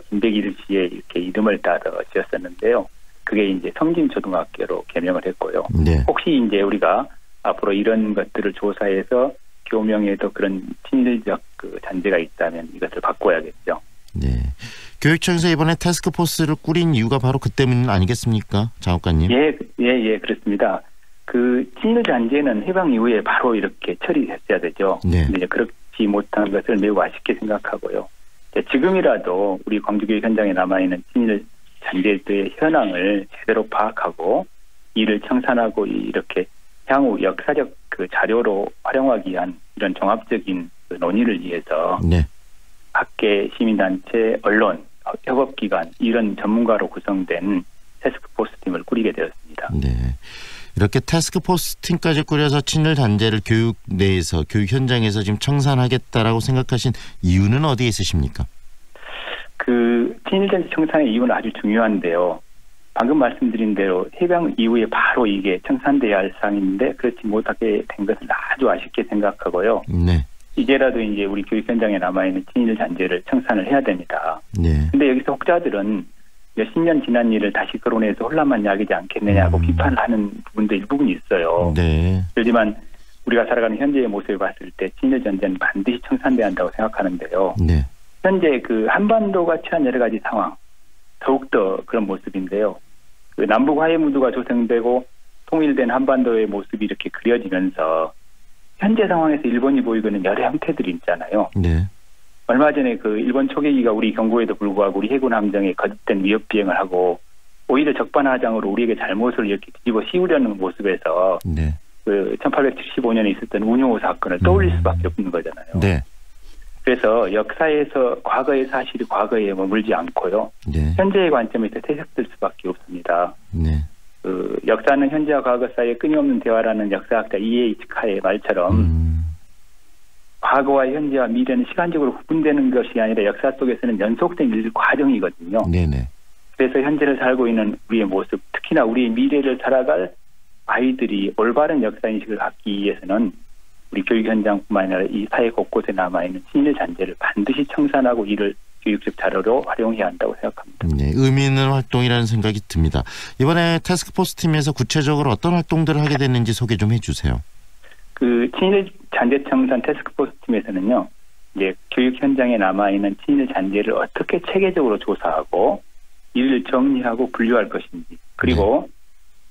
김백일 씨의 이렇게 이름을 따서 지었었는데요. 그게 이제 성진초등학교로 개명을 했고요. 혹시 이제 우리가 앞으로 이런 것들을 조사해서 교명에도 그런 친일적 그 잔재가 있다면 이것을 바꿔야겠죠. 네. 교육청에서 이번에 태스크포스를 꾸린 이유가 바로 그 때문 아니겠습니까? 장학관님. 예, 그렇습니다. 그 친일 잔재는 해방 이후에 바로 이렇게 처리했어야 되죠. 네. 근데 이제 그렇지 못한 것을 매우 아쉽게 생각하고요. 지금이라도 우리 광주교육 현장에 남아있는 친일 잔재의 현황을 제대로 파악하고 이를 청산하고 이렇게 향후 역사적 그 자료로 활용하기 위한 이런 종합적인 그 논의를 위해서 네. 학계, 시민단체, 언론, 협업기관 이런 전문가로 구성된 태스크포스 팀을 꾸리게 되었습니다. 네. 이렇게 태스크포스 팀까지 꾸려서 친일 잔재를 교육 내에서 교육 현장에서 지금 청산하겠다라고 생각하신 이유는 어디에 있으십니까? 그 친일 잔재 청산의 이유는 아주 중요한데요. 방금 말씀드린 대로 해방 이후에 바로 이게 청산돼야 할 사항인데 그렇지 못하게 된 것을 아주 아쉽게 생각하고요. 네. 이제라도 이제 우리 교육 현장에 남아있는 친일 잔재를 청산을 해야 됩니다. 네. 근데 여기서 혹자들은 몇십 년 지난 일을 다시 거론해서 혼란만 야기지 않겠느냐고 비판을 하는 부분도 일부분 있어요. 네. 그렇지만 우리가 살아가는 현재의 모습을 봤을 때 친일 잔재는 반드시 청산돼야 한다고 생각하는데요. 네. 현재 그 한반도가 처한 여러 가지 상황, 더욱더 그런 모습인데요. 그 남북 화해 무드가 조성되고 통일된 한반도의 모습이 이렇게 그려지면서 현재 상황에서 일본이 보이고 있는 여러 형태들이 있잖아요. 네. 얼마 전에 그 일본 초계기가 우리 경고에도 불구하고 우리 해군 함정에 거듭된 위협 비행을 하고 오히려 적반하장으로 우리에게 잘못을 이렇게 뒤집어 씌우려는 모습에서 네. 그 1875년에 있었던 운용호 사건을 떠올릴 수밖에 없는 거잖아요. 네. 그래서 역사에서 과거의 사실이 과거에 머물지 않고요. 네. 현재의 관점에서 퇴색될 수밖에 없습니다. 네. 그 역사는 현재와 과거 사이에 끊임없는 대화라는 역사학자 이에이치카의 말처럼 과거와 현재와 미래는 시간적으로 구분되는 것이 아니라 역사 속에서는 연속된 일 과정이거든요. 네네. 그래서 현재를 살고 있는 우리의 모습, 특히나 우리의 미래를 살아갈 아이들이 올바른 역사인식을 갖기 위해서는 우리 교육 현장뿐만 아니라 이 사회 곳곳에 남아있는 친일 잔재를 반드시 청산하고 이를 교육적 자료로 활용해야 한다고 생각합니다. 네, 의미 있는 활동이라는 생각이 듭니다. 이번에 태스크포스 팀에서 구체적으로 어떤 활동들을 하게 됐는지 소개 좀 해주세요. 그 친일 잔재 청산 태스크포스 팀에서는요, 이제 교육 현장에 남아 있는 친일 잔재를 어떻게 체계적으로 조사하고 이를 정리하고 분류할 것인지, 그리고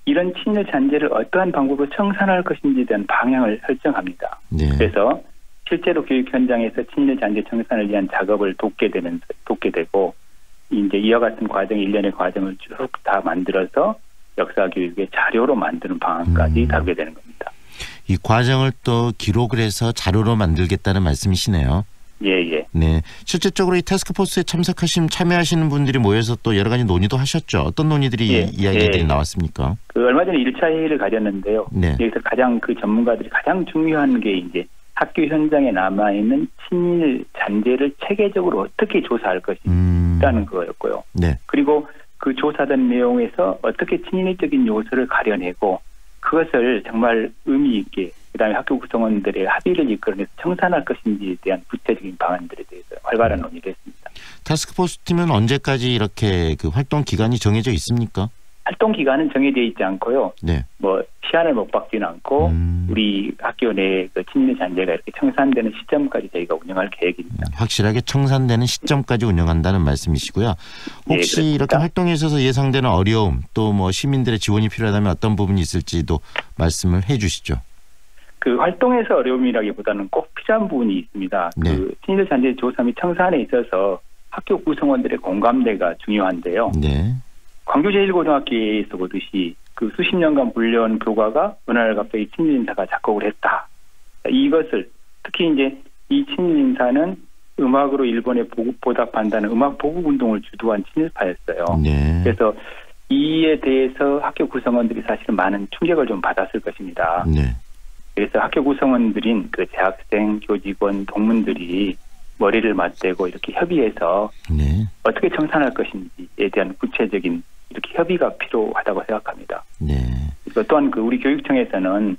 이런 친일 잔재를 어떠한 방법으로 청산할 것인지에 대한 방향을 설정합니다. 네. 그래서 실제로 교육 현장에서 친일 잔재 청산을 위한 작업을 돕게 되고 이제 이와 같은 과정, 일련의 과정을 쭉 다 만들어서 역사 교육의 자료로 만드는 방안까지 다루게 되는 겁니다. 이 과정을 또 기록을 해서 자료로 만들겠다는 말씀이시네요. 예. 네, 실질적으로 이 태스크포스에 참여하시는 분들이 모여서 또 여러 가지 논의도 하셨죠. 어떤 논의들이 이야기들이 나왔습니까? 그 얼마 전에 1차 회의를 가졌는데요. 네. 여기서 가장 그 전문가들이 가장 중요한 게 이제 학교 현장에 남아 있는 친일 잔재를 체계적으로 어떻게 조사할 것인가라는 거였고요. 네. 그리고 그 조사된 내용에서 어떻게 친일적인 요소를 가려내고 그것을 정말 의미 있게 그다음에 학교 구성원들의 합의를 이끌어내서 청산할 것인지에 대한 구체적인 방안들에 대해서 활발한 논의를 했습니다. 태스크포스 팀은 언제까지 이렇게 그 활동 기간이 정해져 있습니까? 활동 기간은 정해져 있지 않고요. 네. 뭐 시한을 못 박지는 않고 우리 학교 내 그 친일 잔재가 이렇게 청산되는 시점까지 저희가 운영할 계획입니다. 확실하게 청산되는 시점까지 운영한다는 말씀이시고요. 혹시 이렇게 활동에 있어서 예상되는 어려움 또 뭐 시민들의 지원이 필요하다면 어떤 부분이 있을지도 말씀을 해주시죠. 그 활동에서 어려움이라기보다는 꼭 필요한 부분이 있습니다. 네. 그 친일 잔재 조사 및 청산에 있어서 학교 구성원들의 공감대가 중요한데요. 네. 광주 제1고등학교에서 보듯이 그 수십 년간 불려온 교과가 어느 날 갑자기 친일 인사가 작곡을 했다. 이것을 특히 이제 이 친일 인사는 음악으로 일본에 보답한다는 음악 보급 운동을 주도한 친일파였어요. 네. 그래서 이에 대해서 학교 구성원들이 사실은 많은 충격을 좀 받았을 것입니다. 네. 그래서 학교 구성원들인 그 재학생, 교직원, 동문들이 머리를 맞대고 이렇게 협의해서 어떻게 청산할 것인지에 대한 구체적인 이렇게 협의가 필요하다고 생각합니다. 네. 그리고 또한 그 우리 교육청에서는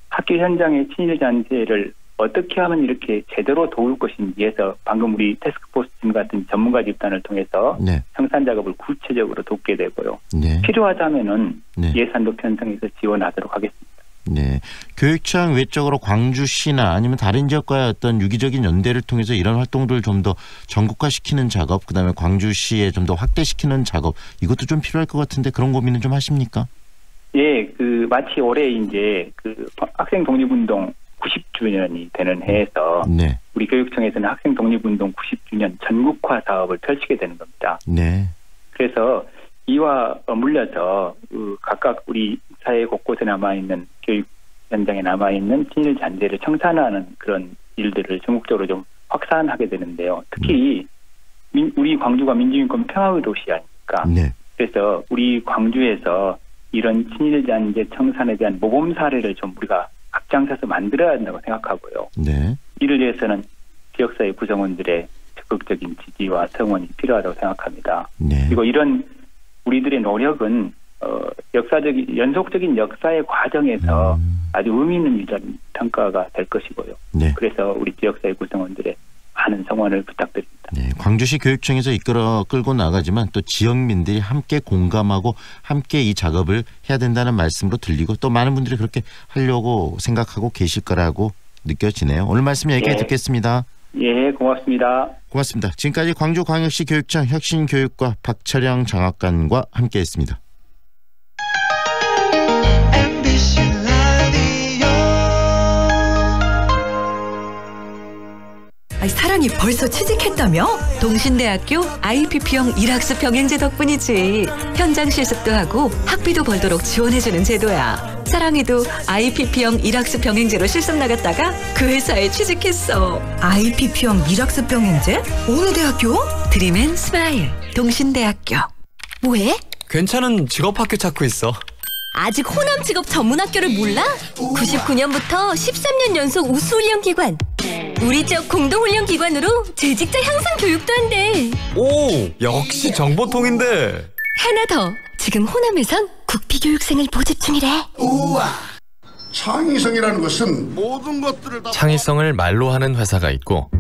학교 현장의 친일 잔재를 어떻게 하면 이렇게 제대로 도울 것인지에서 방금 우리 태스크포스 팀 같은 전문가 집단을 통해서 청산 작업을 구체적으로 돕게 되고요. 필요하다면은 예산도 편성해서 지원하도록 하겠습니다. 네, 교육청 외적으로 광주시나 아니면 다른 지역과의 어떤 유기적인 연대를 통해서 이런 활동들을 좀 더 전국화시키는 작업, 그다음에 광주시에 좀 더 확대시키는 작업, 이것도 좀 필요할 것 같은데 그런 고민은 좀 하십니까? 예, 마치 올해 이제 학생 독립운동 90주년이 되는 해에서 네. 우리 교육청에서는 학생 독립운동 90주년 전국화 사업을 펼치게 되는 겁니다. 네. 그래서 이와 맞물려서 각각 우리 사회 곳곳에 남아있는 교육 현장에 남아있는 친일 잔재를 청산하는 그런 일들을 전국적으로 좀 확산하게 되는데요. 특히 우리 광주가 민주인권 평화의 도시 아닙니까? 네. 그래서 우리 광주에서 이런 친일 잔재 청산에 대한 모범 사례를 좀 우리가 앞장서서 만들어야 한다고 생각하고요. 네. 이를 위해서는 지역사회 구성원들의 적극적인 지지와 성원이 필요하다고 생각합니다. 네. 그리고 이런 우리들의 노력은 연속적인 역사의 과정에서 아주 의미 있는 유전 평가가 될 것이고요. 네. 그래서 우리 지역사회 구성원들의 많은 성원을 부탁드립니다. 네, 광주시 교육청에서 끌고 나가지만 또 지역민들이 함께 공감하고 함께 이 작업을 해야 된다는 말씀으로 들리고 또 많은 분들이 그렇게 하려고 생각하고 계실 거라고 느껴지네요. 오늘 말씀 여기까지 듣겠습니다. 예, 고맙습니다. 고맙습니다. 지금까지 광주광역시 교육청 혁신교육과 박철영 장학관과 함께했습니다. 사랑이 벌써 취직했다며? 동신대학교 IPP형 일학습 병행제 덕분이지. 현장 실습도 하고 학비도 벌도록 지원해주는 제도야. 사랑이도 IPP형 일학습 병행제로 실습 나갔다가 그 회사에 취직했어. IPP형 일학습 병행제? 어느 대학교? 드림앤 스마일 동신대학교. 뭐해? 괜찮은 직업학교 찾고 있어. 아직 호남 직업 전문학교를 몰라? 99년부터 13년 연속 우수훈련기관. 우리 지역 공동훈련기관으로 재직자 향상 교육도 한대. 오, 역시 정보통인데. 하나 더. 지금 호남에선 국비교육생을 모집 중이래. 우와. 창의성이라는 것은 모든 것들을 다 창의성을 말로 하는 회사가 있고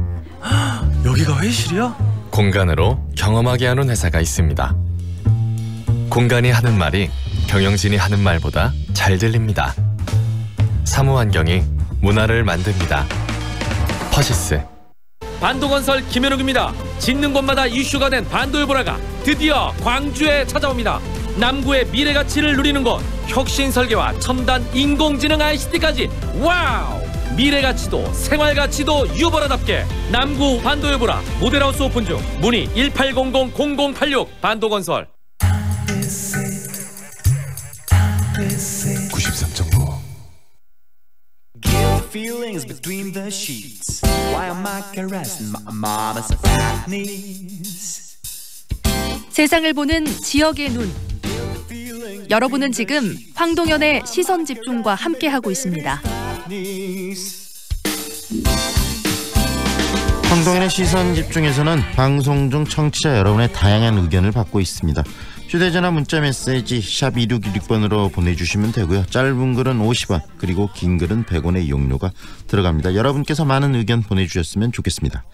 여기가 회실이야? 공간으로 경험하게 하는 회사가 있습니다. 공간이 하는 말이 경영진이 하는 말보다 잘 들립니다. 사무환경이 문화를 만듭니다. 퍼시스. 반도건설 김현욱입니다. 짓는 곳마다 이슈가 된 반도일보라가 드디어 광주에 찾아옵니다. 남구의 미래 가치를 누리는 곳, 혁신 설계와 첨단 인공지능 ICT까지 와우! 미래 가치도 생활 가치도 유보라답게 남구 반도일보라 모델하우스 오픈 중. 문의 1800-0086 반도건설. 93.5 Feelings between the sheets. Why am I caressing my mama's fat knees? 세상을 보는 지역의 눈. 여러분은 지금 황동현의 시선 집중과 함께하고 있습니다. 황동현의 시선 집중에서는 방송 중 청취자 여러분의 다양한 의견을 받고 있습니다. 휴대전화 문자메시지 샵 2616번으로 보내주시면 되고요. 짧은 글은 50원 그리고 긴 글은 100원의 이용료가 들어갑니다. 여러분께서 많은 의견 보내주셨으면 좋겠습니다.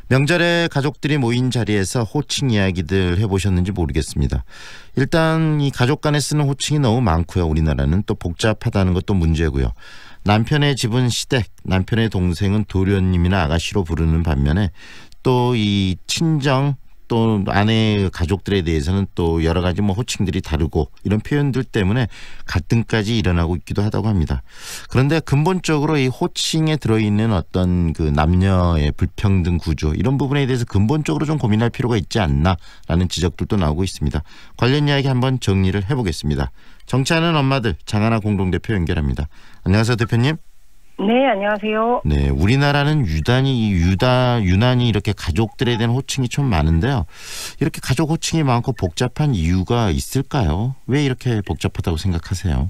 명절에 가족들이 모인 자리에서 호칭 이야기들 해보셨는지 모르겠습니다. 일단 이 가족 간에 쓰는 호칭이 너무 많고요. 우리나라는 또 복잡하다는 것도 문제고요. 남편의 집은 시댁, 남편의 동생은 도련님이나 아가씨로 부르는 반면에 또 이 친정 또 아내 가족들에 대해서는 또 여러 가지 호칭들이 다르고 이런 표현들 때문에 갈등까지 일어나고 있기도 하다고 합니다. 그런데 근본적으로 이 호칭에 들어있는 어떤 그 남녀의 불평등 구조 이런 부분에 대해서 근본적으로 좀 고민할 필요가 있지 않나라는 지적들도 나오고 있습니다. 관련 이야기 한번 정리를 해보겠습니다. 정치하는 엄마들 장하나 공동대표 연결합니다. 안녕하세요, 대표님. 네, 안녕하세요. 네, 우리나라는 유난히 이렇게 가족들에 대한 호칭이 좀 많은데요. 이렇게 가족 호칭이 많고 복잡한 이유가 있을까요? 왜 이렇게 복잡하다고 생각하세요?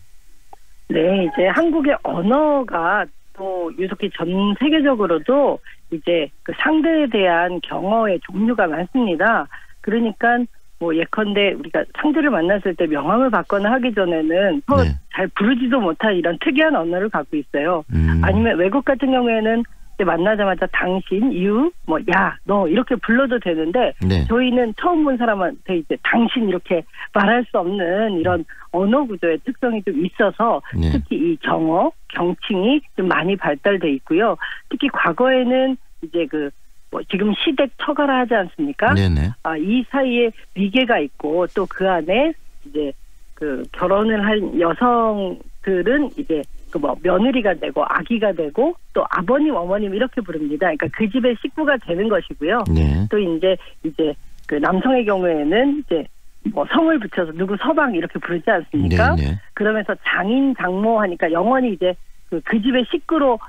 네, 이제 한국의 언어가 또 유독히 전 세계적으로도 이제 그 상대에 대한 경어의 종류가 많습니다. 그러니까 예컨대 우리가 상대를 만났을 때 명함을 받거나 하기 전에는 잘 부르지도 못한 이런 특이한 언어를 갖고 있어요. 아니면 외국 같은 경우에는 만나자마자 당신, 유, 뭐 야, 너 이렇게 불러도 되는데 네. 저희는 처음 본 사람한테 이제 당신 이렇게 말할 수 없는 이런 언어 구조의 특성이 좀 있어서 네. 특히 이 경어, 경칭이 좀 많이 발달돼 있고요. 특히 과거에는 이제 뭐 지금 시댁 처가라 하지 않습니까? 네네. 이 사이에 위계가 있고 또 그 안에 이제 결혼을 한 여성들은 이제 뭐 며느리가 되고 아기가 되고 또 아버님 어머님 이렇게 부릅니다. 그러니까 그 집의 식구가 되는 것이고요. 네. 또 이제 남성의 경우에는 이제 뭐 성을 붙여서 누구 서방 이렇게 부르지 않습니까? 네네. 그러면서 장인 장모 하니까 영원히 이제 그 집의 식구로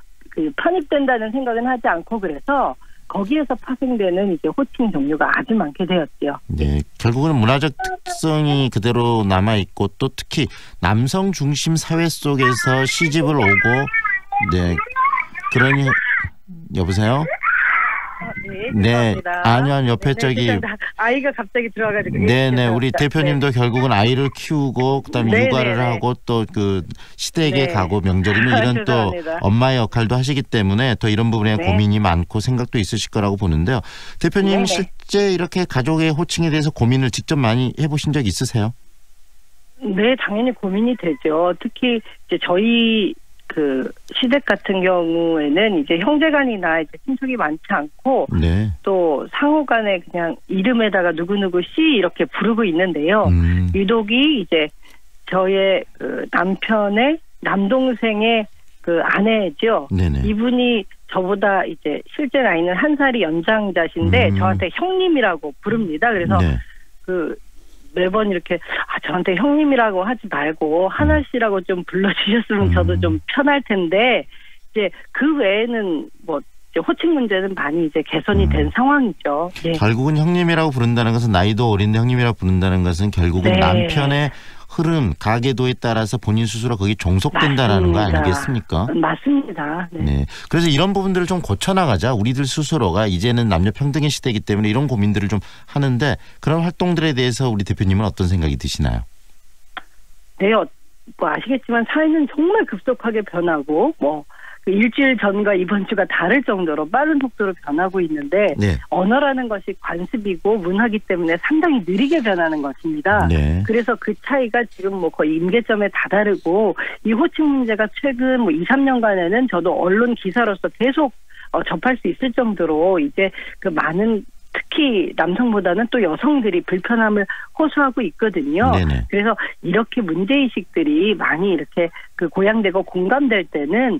편입된다는 생각은 하지 않고 그래서 거기에서 파생되는 이제 호칭 종류가 아주 많게 되었죠. 네, 결국은 문화적 특성이 그대로 남아 있고 또 특히 남성 중심 사회 속에서 시집을 오고, 네, 그러니 여보세요? 네, 아니요, 옆에 저기 아이가 갑자기 들어와가지고. 네네, 우리 대표님도 결국은 아이를 키우고 그다음에 육아를 하고 또 시댁에 가고 명절이면 이런 또 엄마의 역할도 하시기 때문에 더 이런 부분에 고민이 많고 생각도 있으실 거라고 보는데요. 대표님 실제 이렇게 가족의 호칭에 대해서 고민을 직접 많이 해보신 적 있으세요? 네, 당연히 고민이 되죠. 특히 이제 저희 시댁 같은 경우에는 이제 형제간이나 이제 친척이 많지 않고 또 상호간에 그냥 이름에다가 누구누구 씨 이렇게 부르고 있는데요. 유독이 이제 저의 남편의 남동생의 아내죠. 네네. 이분이 저보다 이제 실제 나이는 한 살이 연장자신데 저한테 형님이라고 부릅니다. 그래서 매번 이렇게 저한테 형님이라고 하지 말고 하나 씨라고 좀 불러주셨으면 저도 좀 편할 텐데 이제 그 외에는 뭐 이제 호칭 문제는 많이 이제 개선이 된 상황이죠. 네. 결국은 형님이라고 부른다는 것은 나이도 어린데 형님이라고 부른다는 것은 결국은 남편의 흐름, 가계도에 따라서 본인 스스로 거기 종속된다라는 거 아니겠습니까? 맞습니다. 네. 그래서 이런 부분들을 좀 고쳐나가자. 우리들 스스로가 이제는 남녀 평등의 시대이기 때문에 이런 고민들을 좀 하는데 그런 활동들에 대해서 우리 대표님은 어떤 생각이 드시나요? 네, 뭐 아시겠지만 사회는 정말 급속하게 변하고 일주일 전과 이번 주가 다를 정도로 빠른 속도로 변하고 있는데 언어라는 것이 관습이고 문화이기 때문에 상당히 느리게 변하는 것입니다. 그래서 그 차이가 지금 뭐 거의 임계점에 다다르고 이 호칭 문제가 최근 2, 3년간에는 저도 언론 기사로서 계속 접할 수 있을 정도로 이제 많은 특히 남성보다는 또 여성들이 불편함을 호소하고 있거든요. 그래서 이렇게 문제의식들이 많이 이렇게 고양되고 공감될 때는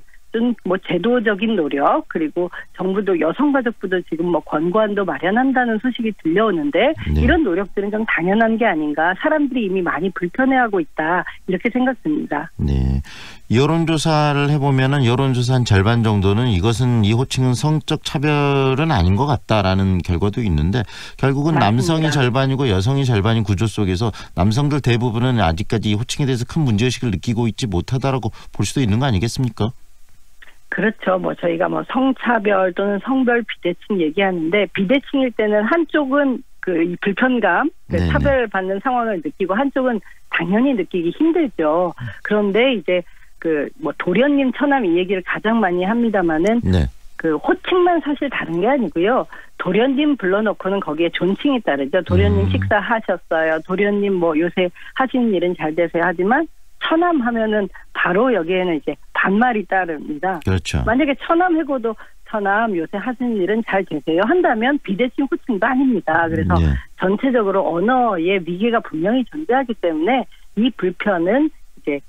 뭐 제도적인 노력 그리고 정부도 여성가족부도 지금 권고안도 마련한다는 소식이 들려오는데 이런 노력들은 좀 당연한 게 아닌가. 사람들이 이미 많이 불편해하고 있다 이렇게 생각됩니다. 네, 여론조사를 해보면은 여론조사 한 절반 정도는 이것은 이 호칭은 성적 차별은 아닌 것 같다라는 결과도 있는데 결국은 맞습니다. 남성이 절반이고 여성이 절반인 구조 속에서 남성들 대부분은 아직까지 이 호칭에 대해서 큰 문제의식을 느끼고 있지 못하다라고 볼 수도 있는 거 아니겠습니까? 그렇죠. 저희가 성차별 또는 성별 비대칭 얘기하는데 비대칭일 때는 한쪽은 이 불편감, 차별받는 상황을 느끼고 한쪽은 당연히 느끼기 힘들죠. 그런데 이제 도련님, 처남 이 얘기를 가장 많이 합니다마는 호칭만 사실 다른 게 아니고요. 도련님 불러놓고는 거기에 존칭이 따르죠. 도련님 식사하셨어요. 도련님 요새 하시는 일은 잘 되세요. 하지만 처남 하면은 바로 여기에는 이제 반말이 따릅니다. 그렇죠. 만약에 처남 해고도 처남 요새 하시는 일은 잘 되세요 한다면 비대칭 호칭도 아닙니다. 그래서 전체적으로 언어의 위계가 분명히 존재하기 때문에 이 불편은 이제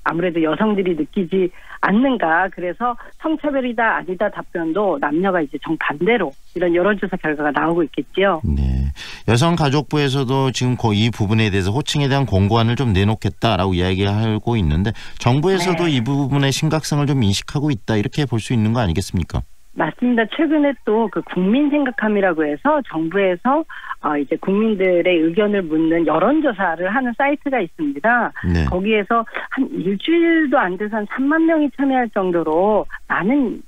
아무래도 여성들이 느끼지 않는가. 그래서 성차별이다 아니다 답변도 남녀가 이제 정반대로 이런 여론조사 결과가 나오고 있겠지요. 네, 여성가족부에서도 지금 이 부분에 대해서 호칭에 대한 공고안을 좀 내놓겠다라고 이야기하고 있는데 정부에서도 이 부분의 심각성을 좀 인식하고 있다 이렇게 볼 수 있는 거 아니겠습니까? 맞습니다. 최근에 또 국민 생각함이라고 해서 정부에서 이제 국민들의 의견을 묻는 여론조사를 하는 사이트가 있습니다. 거기에서 한 일주일도 안 돼서 한 3만 명이 참여할 정도로 많은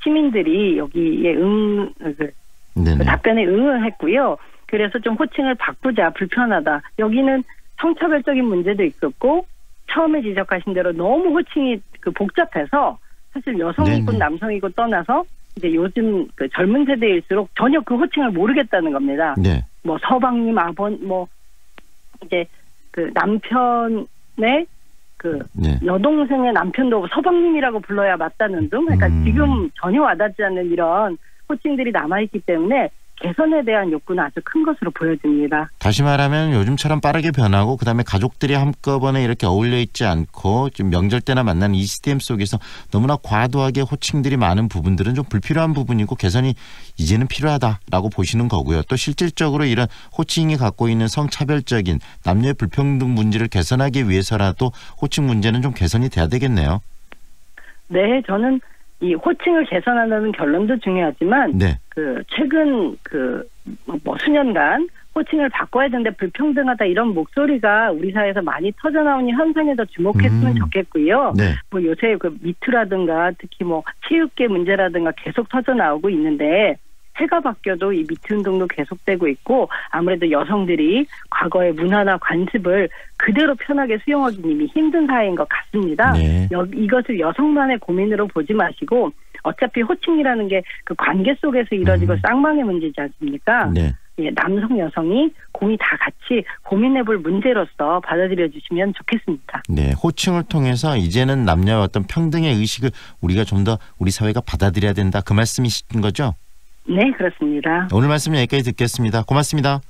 시민들이 여기에 답변에 응을 했고요. 그래서 좀 호칭을 바꾸자, 불편하다. 여기는 성차별적인 문제도 있었고 처음에 지적하신 대로 너무 호칭이 복잡해서 사실 여성이고 남성이고 떠나서 이제 요즘 그 젊은 세대일수록 전혀 그 호칭을 모르겠다는 겁니다. 네. 뭐 서방님, 뭐 이제 그 남편의 그 네. 여동생의 남편도 서방님이라고 불러야 맞다는 등, 그러니까 지금 전혀 와닿지 않는 이런 호칭들이 남아있기 때문에 개선에 대한 욕구는 아주 큰 것으로 보여집니다. 다시 말하면 요즘처럼 빠르게 변하고 그다음에 가족들이 한꺼번에 이렇게 어울려 있지 않고 좀 명절 때나 만나는 이 시스템 속에서 너무나 과도하게 호칭들이 많은 부분들은 좀 불필요한 부분이고 개선이 이제는 필요하다라고 보시는 거고요. 또 실질적으로 이런 호칭이 갖고 있는 성차별적인 남녀의 불평등 문제를 개선하기 위해서라도 호칭 문제는 좀 개선이 돼야 되겠네요. 네, 저는 이 호칭을 개선한다는 결론도 중요하지만 네. 그 최근 뭐 수년간 호칭을 바꿔야 되는데 불평등하다 이런 목소리가 우리 사회에서 많이 터져나오는 현상에 더 주목했으면 좋겠고요. 네. 뭐 요새 그 미투라든가 특히 뭐 체육계 문제라든가 계속 터져나오고 있는데 해가 바뀌어도 이 미투 운동도 계속되고 있고 아무래도 여성들이 과거의 문화나 관습을 그대로 편하게 수용하기는 이미 힘든 사회인 것 같습니다. 네. 이것을 여성만의 고민으로 보지 마시고 어차피 호칭이라는 게 그 관계 속에서 이루어지고 쌍방의 문제지 않습니까? 네. 예, 남성 여성이 공이 다 같이 고민해볼 문제로서 받아들여 주시면 좋겠습니다. 네, 호칭을 통해서 이제는 남녀의 어떤 평등의 의식을 우리가 좀 더 우리 사회가 받아들여야 된다 그 말씀이신 거죠? 네, 그렇습니다. 오늘 말씀 여기까지 듣겠습니다. 고맙습니다.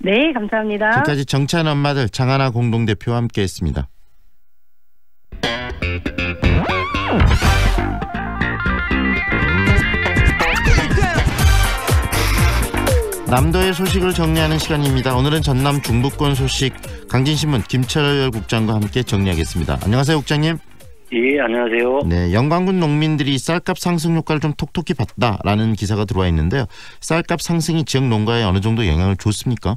네, 감사합니다. 지금까지 정찬 엄마들 장하나 공동대표와 함께했습니다. 남도의 소식을 정리하는 시간입니다. 오늘은 전남 중부권 소식 강진신문 김철열 국장과 함께 정리하겠습니다. 안녕하세요, 국장님. 예, 안녕하세요. 네, 영광군 농민들이 쌀값 상승 효과를 좀 톡톡히 봤다라는 기사가 들어와 있는데요. 쌀값 상승이 지역 농가에 어느 정도 영향을 줬습니까?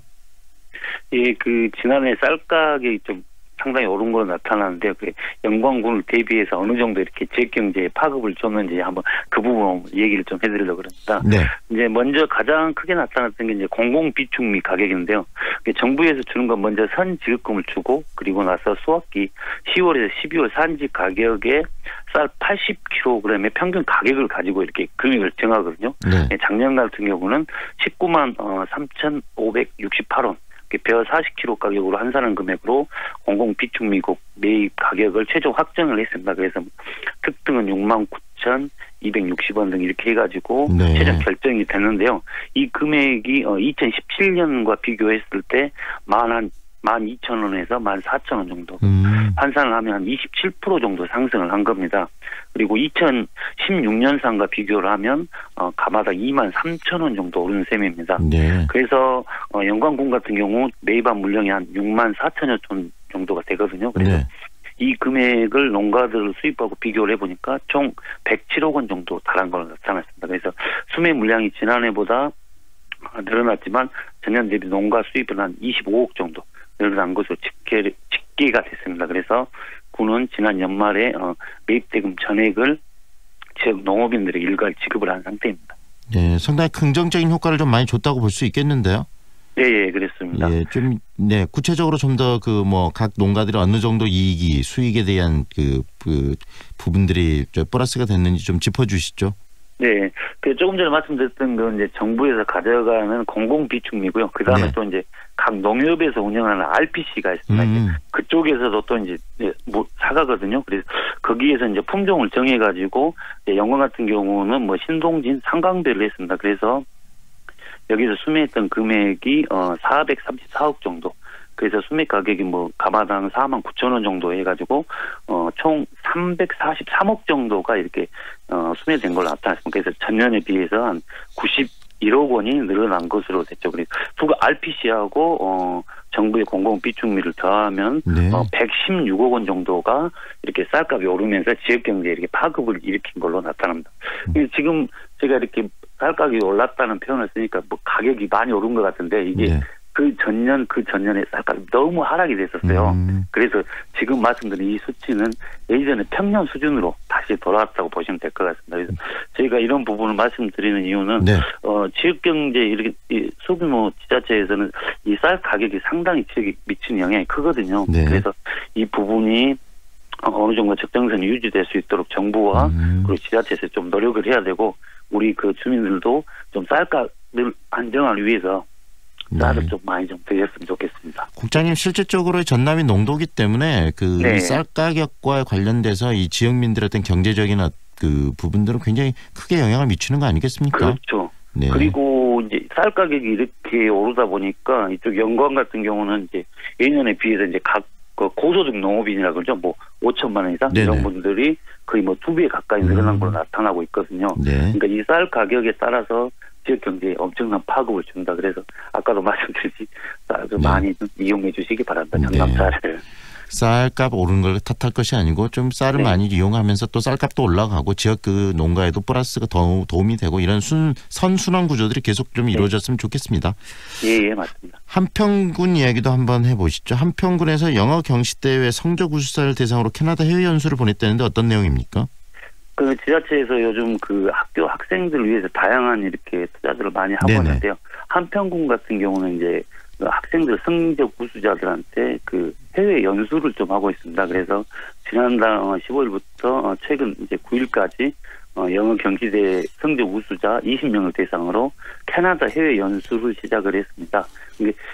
예, 그 지난해 쌀 가격이 좀 상당히 오른 거 나타나는데 그 영광군을 대비해서 어느 정도 이렇게 지역 경제에 파급을 줬는지 한번 그 부분 얘기를 좀 해드리려고 그럽니다. 네. 이제 먼저 가장 크게 나타났던 게 이제 공공비축미 가격인데요. 정부에서 주는 건 먼저 선지급금을 주고 그리고 나서 수확기 10월에서 12월 산지 가격에 쌀 80kg의 평균 가격을 가지고 이렇게 금액을 정하거든요. 네. 작년 같은 경우는 19만 3,568원. 벼 40kg 가격으로 환산한 금액으로 공공비축미국 매입 가격을 최종 확정을 했습니다. 그래서 특등은 69,260원 등 이렇게 해가지고 네. 최종 결정이 됐는데요. 이 금액이 2017년과 비교했을 때 12,000원에서 14,000원 정도 환산을 하면 한 27% 정도 상승을 한 겁니다. 그리고 2016년상과 비교를 하면 가마다 23,000원 정도 오른 셈입니다. 네. 그래서 영광군 같은 경우 매입한 물량이 한 64,000여 톤 정도가 되거든요. 그래서 네. 이 금액을 농가들을 수입하고 비교를 해보니까 총 107억 원 정도 달한 걸로 나타났습니다. 그래서 수매 물량이 지난해보다 늘어났지만 전년 대비 농가 수입은 한 25억 정도 늘어난 것으로 집계가 됐습니다. 그래서 군은 지난 연말에 매입대금 전액을 지역 농업인들에게 일괄 지급을 한 상태입니다. 네, 상당히 긍정적인 효과를 좀 많이 줬다고 볼 수 있겠는데요. 예, 그렇습니다. 예, 좀 구체적으로 좀 더 각 농가들이 어느 정도 이익이 수익에 대한 그 부분들이 플러스가 됐는지 좀 짚어주시죠. 네, 조금 전에 말씀드렸던 건 이제 정부에서 가져가는 공공비축미고요. 그 다음에 네. 또 이제 각 농협에서 운영하는 RPC가 있습니다. 그쪽에서도 또 이제 사가거든요. 그래서 거기에서 이제 품종을 정해가지고 영광 같은 경우는 뭐 신동진, 상강별로 했습니다. 그래서 여기서 수매했던 금액이 434억 정도. 그래서 수매 가격이 뭐 가마당 49,000원 정도 해가지고 총 343억 정도가 이렇게 수매된 걸로 나타났습니다. 그래서 전년에 비해서 한 91억 원이 늘어난 것으로 됐죠. 그리고 RPC하고 정부의 공공비축미를 더하면 네. 116억 원 정도가 이렇게 쌀값이 오르면서 지역 경제에 이렇게 파급을 일으킨 걸로 나타납니다. 지금 제가 이렇게 쌀값이 올랐다는 표현을 쓰니까 뭐 가격이 많이 오른 것 같은데 이게 네. 그 전년에 쌀값이 너무 하락이 됐었어요. 그래서 지금 말씀드린 이 수치는 예전에 평년 수준으로 다시 돌아왔다고 보시면 될 것 같습니다. 그래서 저희가 이런 부분을 말씀드리는 이유는 네. 지역경제 이렇게 소규모 지자체에서는 이 쌀 가격이 상당히 지역에 미치는 영향이 크거든요. 네. 그래서 이 부분이 어느 정도 적정선이 유지될 수 있도록 정부와 그리고 지자체에서 좀 노력을 해야 되고 우리 그 주민들도 좀 쌀값을 안정을 위해서 쌀을 좀 많이 좀 드셨으면 좋겠습니다. 국장님, 실질적으로 전남이 농도기 때문에 그 쌀 가격과 관련돼서 이 지역민들의 어떤 경제적인 그 부분들은 굉장히 크게 영향을 미치는 거 아니겠습니까? 그렇죠. 네. 그리고 이제 쌀 가격이 이렇게 오르다 보니까 이쪽 영광 같은 경우는 이제 예년에 비해서 이제 각 고소득 농업인이라 그러죠. 뭐 5천만 원 이상 이런 분들이 거의 뭐 2배 가까이 늘어난 걸로 나타나고 있거든요. 그러니까 이 쌀 가격에 따라서 지역 경제에 엄청난 파급을 준다. 그래서 아까도 말씀드렸듯이 쌀을 많이 좀 이용해 주시기 바랍니다. 전남 쌀을. 쌀값 오르는 걸 탓할 것이 아니고 좀 쌀을 많이 이용하면서 또 쌀값도 올라가고 지역 그 농가에도 플러스가 더 도움이 되고 이런 선순환 구조들이 계속 좀 이루어졌으면 좋겠습니다. 예, 맞습니다. 한평군 이야기도 한번 해보시죠. 한평군에서 영어 경시대회 성적 우수자를 대상으로 캐나다 해외 연수를 보냈다는데 어떤 내용입니까? 그 지자체에서 요즘 그 학교 학생들을 위해서 다양한 이렇게 투자들을 많이 하고 있는데요. 한평군 같은 경우는 이제 그 학생들 성적 우수자들한테 그 해외 연수를 좀 하고 있습니다. 그래서 지난달 15일부터 최근 이제 9일까지 영어 경시대 성적 우수자 20명을 대상으로 캐나다 해외 연수를 시작을 했습니다.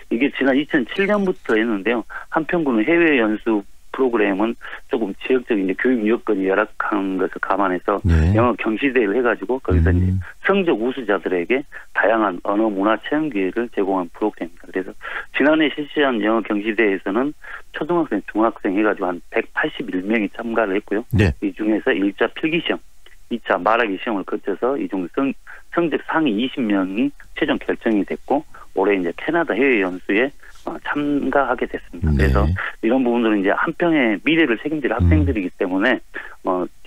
이게 지난 2007년부터 했는데요. 한평군은 해외 연수 프로그램은 조금 지역적인 이제 교육 여건이 열악한 것을 감안해서 영어 경시대회를 해가지고 거기서 이제 성적 우수자들에게 다양한 언어 문화 체험 기회를 제공한 프로그램입니다. 그래서 지난해 실시한 영어 경시대회에서는 초등학생, 중학생 해가지고 한 181명이 참가를 했고요. 이 중에서 1차 필기시험, 2차 말하기 시험을 거쳐서 이 중 성적 상위 20명이 최종 결정이 됐고 올해 이제 캐나다 해외 연수에 참가하게 됐습니다. 그래서 이런 부분들은 이제 한평의 미래를 책임질 학생들이기 때문에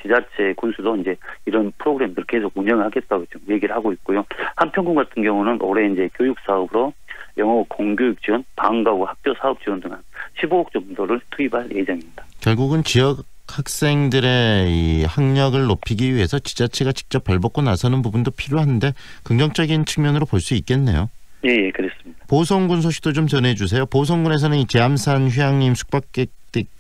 지자체 군수도 이제 이런 프로그램들을 계속 운영하겠다고 지금 얘기를 하고 있고요. 한평군 같은 경우는 올해 이제 교육 사업으로 영어 공교육 지원, 방과후 학교 사업 지원 등 한 15억 정도를 투입할 예정입니다. 결국은 지역 학생들의 이 학력을 높이기 위해서 지자체가 직접 발벗고 나서는 부분도 필요한데 긍정적인 측면으로 볼 수 있겠네요. 예, 그렇습니다. 보성군 소식도 좀 전해주세요. 보성군에서는 이 제암산 휴양림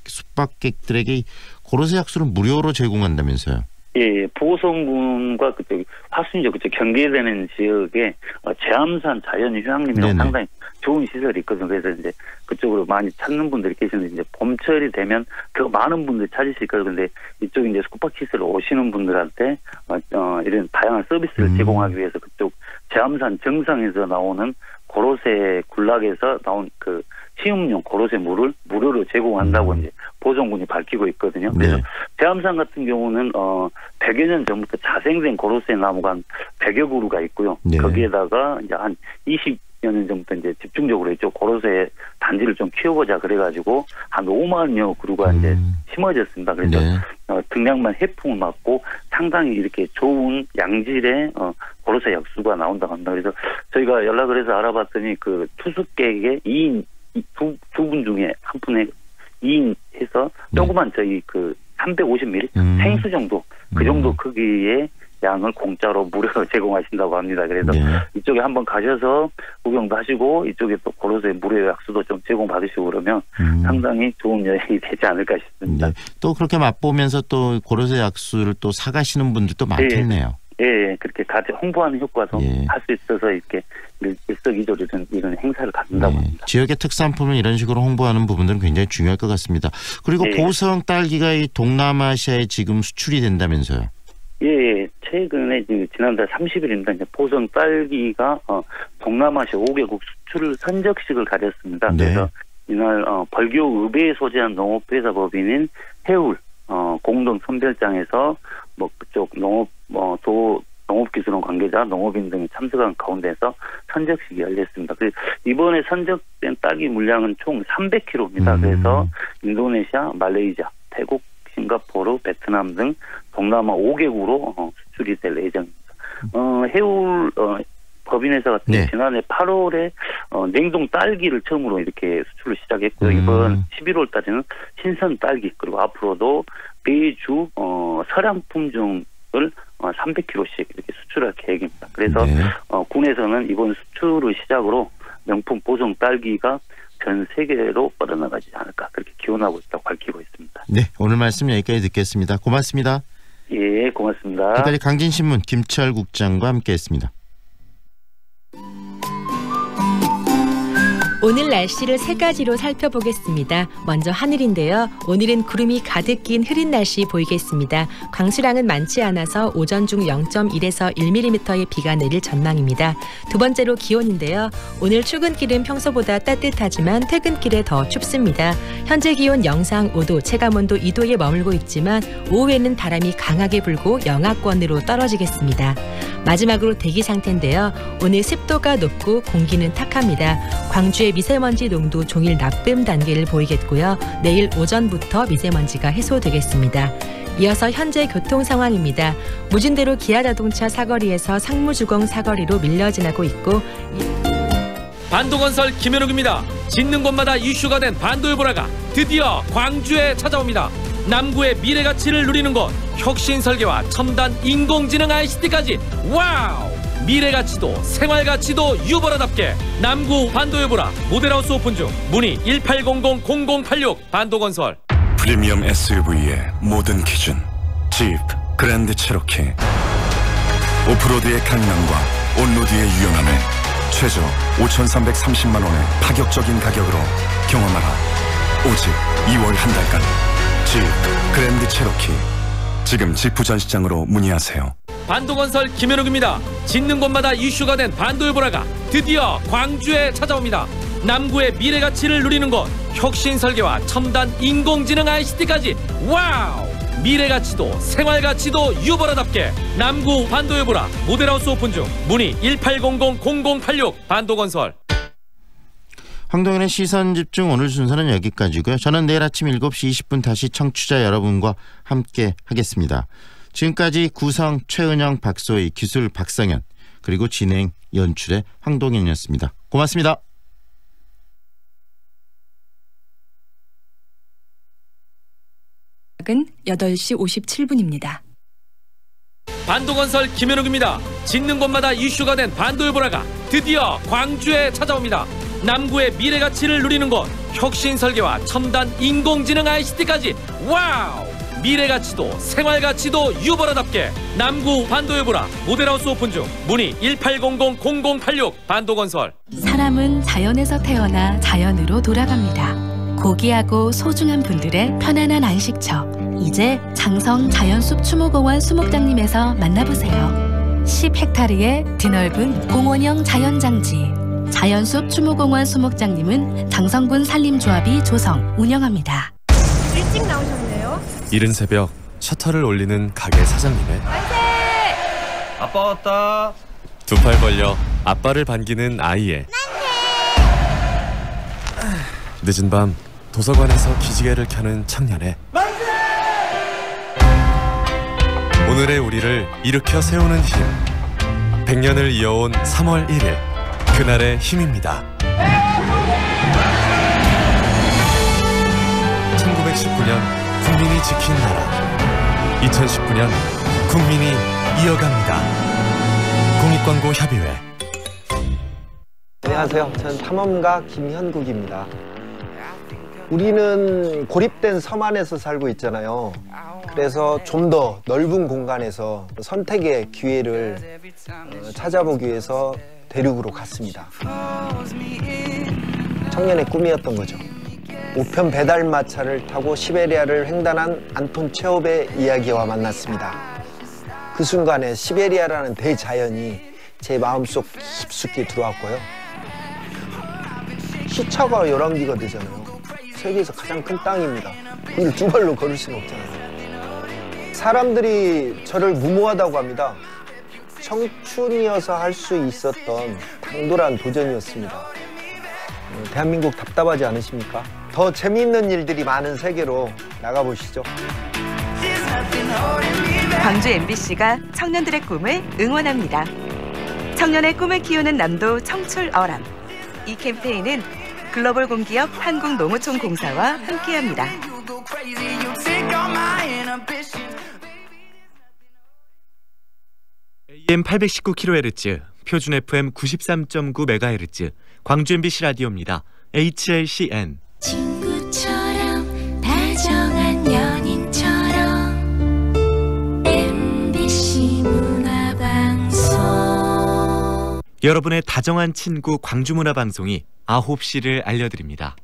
숙박객들에게 고로쇠 약수를 무료로 제공한다면서요. 예, 보성군과 그쪽 화순이죠. 그쪽 경계되는 지역에 제암산 자연휴양림이라고 상당히 좋은 시설이 있거든요. 그래서 이제 그쪽으로 많이 찾는 분들이 계시는데 이제 봄철이 되면 더 많은 분들이 찾으실 거예요. 그런데 이쪽 이제 숙박시설 오시는 분들한테 이런 다양한 서비스를 제공하기 위해서 그쪽 제암산 정상에서 나오는 고로쇠 군락에서 나온 그 시음용 고로쇠 물을 무료로 제공한다고 이제 보성군이 밝히고 있거든요. 그래서 제암산 같은 경우는 100여 년 전부터 자생된 고로쇠 나무가 한 100여 그루가 있고요. 거기에다가 이제 한 20여 년 전부터 이제 집중적으로 이쪽 고로쇠 단지를 좀 키워보자 그래가지고 한 5만여 그루가 이제 심어졌습니다. 그래서 등량만 해풍을 맞고 상당히 이렇게 좋은 양질의 고로쇠 약수가 나온다고 합니다. 그래서 저희가 연락을 해서 알아봤더니 그 투숙객의 2인 두 분 중에 한 분의 2인 해서 조그만 저희 그 350ml 생수 정도 그 정도 크기의 양을 공짜로 무료로 제공하신다고 합니다. 그래서 이쪽에 한번 가셔서 구경도 하시고 이쪽에 또 고로쇠 무료 약수도 좀 제공받으시고 그러면 상당히 좋은 여행이 되지 않을까 싶습니다. 또 그렇게 맛보면서 또 고로쇠 약수를 또 사가시는 분들도 많겠네요. 예, 그렇게 같이 홍보하는 효과도 할 수 있어서 이렇게 일석이조로 이런 행사를 갖는다고 합니다. 지역의 특산품을 이런 식으로 홍보하는 부분들은 굉장히 중요할 것 같습니다. 그리고 보성 딸기가 이 동남아시아에 지금 수출이 된다면서요? 예, 최근에 지난달 30일입니다. 이제 보성 딸기가 동남아시아 5개국 수출 선적식을 가졌습니다. 그래서 이날 벌교 읍에 소재한 농업회사 법인인 해울 공동 선별장에서 뭐 그쪽 농업기술원 관계자, 농업인 등이 참석한 가운데서 선적식이 열렸습니다. 그래서 이번에 선적된 딸기 물량은 총 300kg입니다. 그래서 인도네시아, 말레이시아, 태국, 싱가포르, 베트남 등 동남아 5개국으로 수출이 될 예정입니다. 해울 법인회사 같은 경우 지난해 8월에 냉동 딸기를 처음으로 이렇게 수출을 시작했고요. 이번 11월 달에는 신선 딸기 그리고 앞으로도 매주 서량 품종을 300kg씩 이렇게 수출할 계획입니다. 그래서 군에서는 이번 수출을 시작으로 명품 보성 딸기가 전 세계로 뻗어나가지 않을까 그렇게 기원하고 있다고 밝히고 있습니다. 네, 오늘 말씀 여기까지 듣겠습니다. 고맙습니다. 예, 고맙습니다. 이달리 강진신문 김철 국장과 함께했습니다. 오늘 날씨를 세 가지로 살펴보겠습니다. 먼저 하늘인데요. 오늘은 구름이 가득 낀 흐린 날씨 보이겠습니다. 강수량은 많지 않아서 오전 중 0.1에서 1mm의 비가 내릴 전망입니다. 두 번째로 기온인데요. 오늘 출근길은 평소보다 따뜻하지만 퇴근길에 더 춥습니다. 현재 기온 영상 5도, 체감온도 2도에 머물고 있지만 오후에는 바람이 강하게 불고 영하권으로 떨어지겠습니다. 마지막으로 대기 상태인데요. 오늘 습도가 높고 공기는 탁합니다. 광주의 미세먼지 농도 종일 나쁨 단계를 보이겠고요. 내일 오전부터 미세먼지가 해소되겠습니다. 이어서 현재 교통 상황입니다. 무진대로 기아자동차 사거리에서 상무주공 사거리로 밀려 지나고 있고 반도건설 김현욱입니다. 짓는 곳마다 이슈가 된 반도해보라가 드디어 광주에 찾아옵니다. 남구의 미래 가치를 누리는 곳, 혁신 설계와 첨단 인공지능 ICT까지 와우! 미래 가치도 생활 가치도 유보라답게 남구 반도해보라 모델하우스 오픈 중. 문의 1800-0086 반도건설. 프리미엄 SUV의 모든 기준 집 그랜드 체로키. 오프로드의 강남과 온로드의 유연함에 최저 5,330만 원의 파격적인 가격으로 경험하라. 오직 2월 한 달간 집 그랜드 체로키. 지금 지프 전시장으로 문의하세요. 반도건설 김현욱입니다. 짓는 곳마다 이슈가 된 반도해보라가 드디어 광주에 찾아옵니다. 남구의 미래 가치를 누리는 곳, 혁신 설계와 첨단 인공지능 ICT까지 와우! 미래 가치도 생활 가치도 유보라답게 남구 반도해보라 모델하우스 오픈 중. 문의 1800-0086 반도건설. 황동현의 시선집중 오늘 순서는 여기까지고요. 저는 내일 아침 7시 20분 다시 청취자 여러분과 함께 하겠습니다. 지금까지 구성 최은영, 박소희, 기술 박상현, 그리고 진행 연출의 황동현이었습니다. 고맙습니다. 은 8시 57분입니다. 반도건설 김현욱입니다. 짓는 곳마다 이슈가 된 반도해보라가 드디어 광주에 찾아옵니다. 남구의 미래 가치를 누리는 곳, 혁신 설계와 첨단 인공지능 ICT까지 와우! 미래 가치도 생활 가치도 유보라답게 남구 반도해보라 모델하우스 오픈 중. 문의 1800-0086 반도건설. 사람은 자연에서 태어나 자연으로 돌아갑니다. 고귀하고 소중한 분들의 편안한 안식처. 이제 장성 자연숲 추모공원 수목장님에서 만나보세요. 10헥타르의 드넓은 공원형 자연장지. 자연숲 추모공원 수목장님은 장성군 산림조합이 조성, 운영합니다. 일찍 나오셨네요. 이른 새벽 셔터를 올리는 가게 사장님의 아빠 왔다. 두 팔 벌려 아빠를 반기는 아이의 늦은 밤 도서관에서 기지개를 켜는 청년의 오늘의 우리를 일으켜 세우는 힘. 100년을 이어온 3월 1일 그날의 힘입니다. 1919년 국민이 지킨 나라, 2019년 국민이 이어갑니다. 공익광고협의회. 안녕하세요. 저는 탐험가 김현국입니다. 우리는 고립된 섬 안에서 살고 있잖아요. 그래서 좀 더 넓은 공간에서 선택의 기회를 찾아보기 위해서 대륙으로 갔습니다. 청년의 꿈이었던 거죠. 우편 배달마차를 타고 시베리아를 횡단한 안톤 체홉의 이야기와 만났습니다. 그 순간에 시베리아라는 대자연이 제 마음속 깊숙이 들어왔고요. 시차가 11기가 되잖아요. 세계에서 가장 큰 땅입니다. 이걸 두 발로 걸을 수는 없잖아요. 사람들이 저를 무모하다고 합니다. 청춘이어서 할 수 있었던 당돌한 도전이었습니다. 대한민국 답답하지 않으십니까? 더 재미있는 일들이 많은 세계로 나가보시죠. 광주 MBC가 청년들의 꿈을 응원합니다. 청년의 꿈을 키우는 남도 청출어람. 이 캠페인은 글로벌 공기업 한국농어촌공사와 함께합니다. AM 819kHz, 표준 FM 93.9MHz, 광주 MBC 라디오입니다. HLCN. 친구처럼 다정한 연인처럼 여러분의 다정한 친구 광주문화방송이 9시를 알려드립니다.